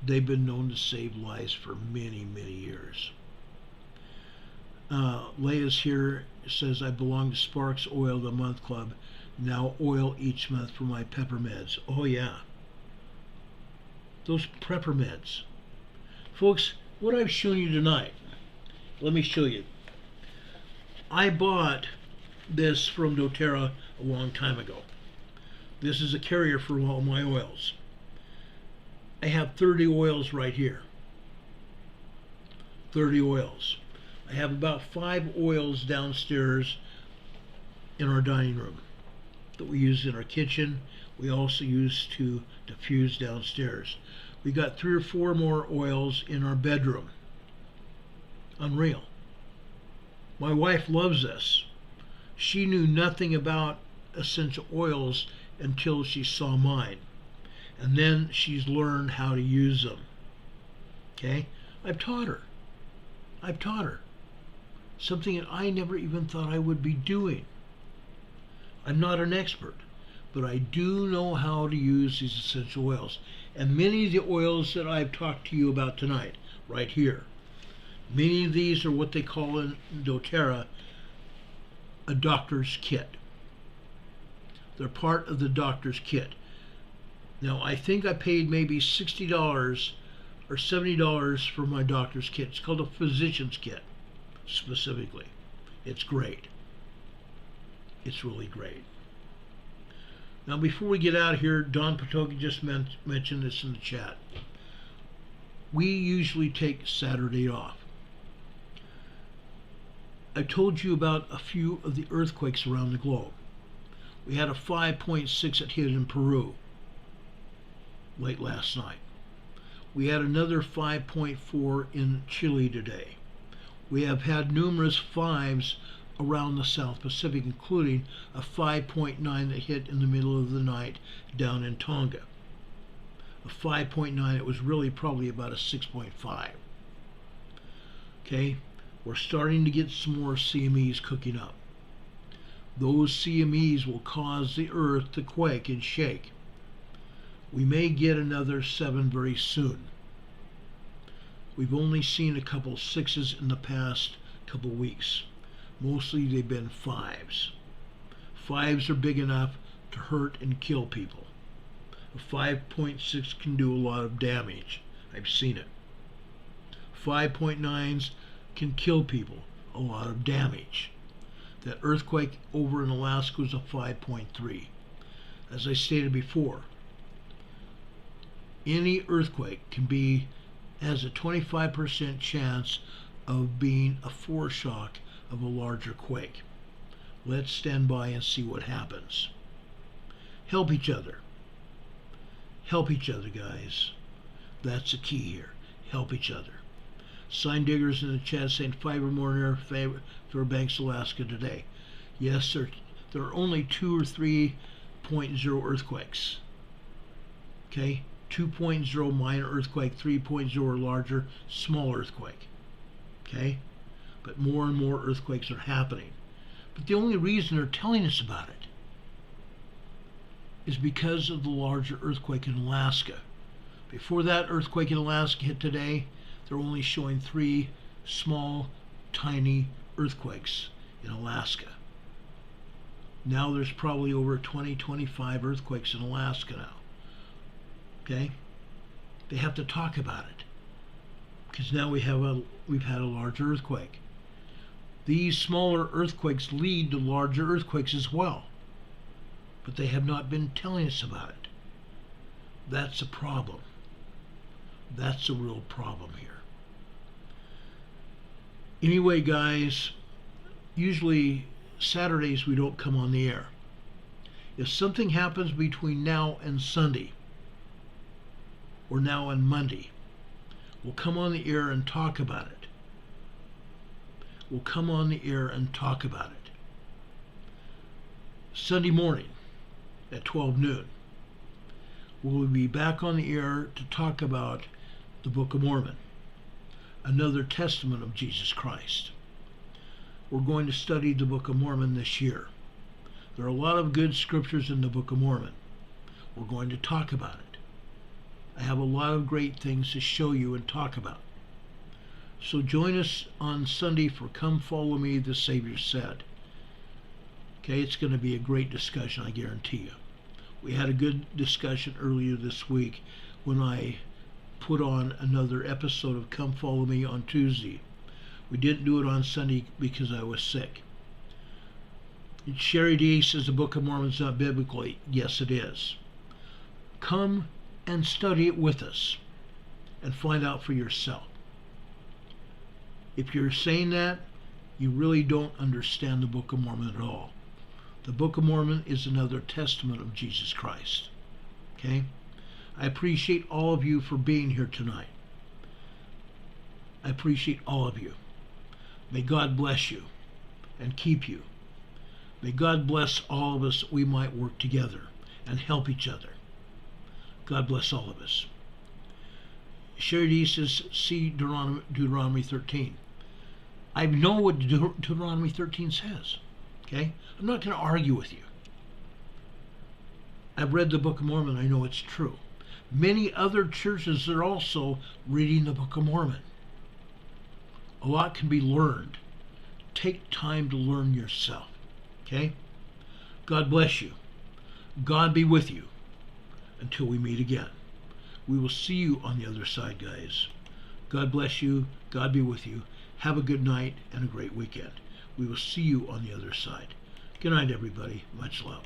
They've been known to save lives for many, many years. Leia's here, says, "I belong to Sparks Oil the Month Club. Now oil each month for my pepper meds." Oh yeah. Those pepper meds. Folks, what I've shown you tonight, let me show you. I bought this from doTERRA a long time ago. This is a carrier for all my oils. I have 30 oils right here. 30 oils. I have about 5 oils downstairs in our dining room that we use in our kitchen. We also use to diffuse downstairs. We got 3 or 4 more oils in our bedroom. Unreal. My wife loves this. She knew nothing about essential oils until she saw mine. And then she's learned how to use them. Okay? I've taught her. Something that I never even thought I would be doing. I'm not an expert, but I do know how to use these essential oils. And many of the oils that I've talked to you about tonight, right here, Many of these are what they call in doTERRA a doctor's kit. They're part of the doctor's kit. Now, I think I paid maybe $60 or $70 for my doctor's kit. It's called a physician's kit, specifically. It's great. It's really great. Now, before we get out of here, Don Patoki just mentioned this in the chat. We usually take Saturday off. I told you about a few of the earthquakes around the globe. We had a 5.6 that hit in Peru late last night. We had another 5.4 in Chile today. We have had numerous 5s around the South Pacific, including a 5.9 that hit in the middle of the night down in Tonga. A 5.9, it was really probably about a 6.5. Okay, we're starting to get some more CMEs cooking up. Those CMEs will cause the earth to quake and shake. We may get another 7 very soon. We've only seen a couple 6s in the past couple weeks. Mostly they've been 5s. 5s are big enough to hurt and kill people. A 5.6 can do a lot of damage. I've seen it. 5.9s can kill people, a lot of damage. That earthquake over in Alaska was a 5.3. As I stated before, any earthquake has a 25% chance of being a foreshock of a larger quake. Let's stand by and see what happens. Help each other. Help each other, guys. That's the key here. Help each other. Sign diggers in the chat saying 5 or more near Fairbanks, Alaska today. Yes, there are only 2 or 3.0 earthquakes. Okay? 2.0 minor earthquake, 3.0 or larger, small earthquake. Okay? But more and more earthquakes are happening. But the only reason they're telling us about it is because of the larger earthquake in Alaska. Before that earthquake in Alaska hit today, they're only showing 3 small, tiny earthquakes in Alaska. Now there's probably over 20, 25 earthquakes in Alaska now. Okay? They have to talk about it because now we've had a larger earthquake. These smaller earthquakes lead to larger earthquakes as well, but they have not been telling us about it. That's a problem. That's a real problem here. Anyway, guys, usually Saturdays we don't come on the air. If something happens between now and Sunday, or now and Monday, we'll come on the air and talk about it. We'll come on the air and talk about it. Sunday morning at 12 noon, we'll be back on the air to talk about the Book of Mormon, another testament of Jesus Christ. We're going to study the Book of Mormon this year. There are a lot of good scriptures in the Book of Mormon. We're going to talk about it. I have a lot of great things to show you and talk about. So join us on Sunday for Come Follow Me, the Savior Said. Okay, it's going to be a great discussion, I guarantee you. We had a good discussion earlier this week when I put on another episode of Come Follow Me on Tuesday. We didn't do it on Sunday because I was sick. Sherry D says the Book of Mormon is not biblical. Yes, it is. Come and study it with us and find out for yourself. If you're saying that, you really don't understand the Book of Mormon at all. The Book of Mormon is another testament of Jesus Christ. Okay? I appreciate all of you for being here tonight. I appreciate all of you. May God bless you and keep you. May God bless all of us that we might work together and help each other. God bless all of us. Sherry D says, see Deuteronomy 13. I know what Deuteronomy 13 says. Okay? I'm not going to argue with you. I've read the Book of Mormon. I know it's true. Many other churches are also reading the Book of Mormon. A lot can be learned. Take time to learn yourself. Okay? God bless you. God be with you until we meet again. We will see you on the other side, guys. God bless you. God be with you. Have a good night and a great weekend. We will see you on the other side. Good night, everybody. Much love.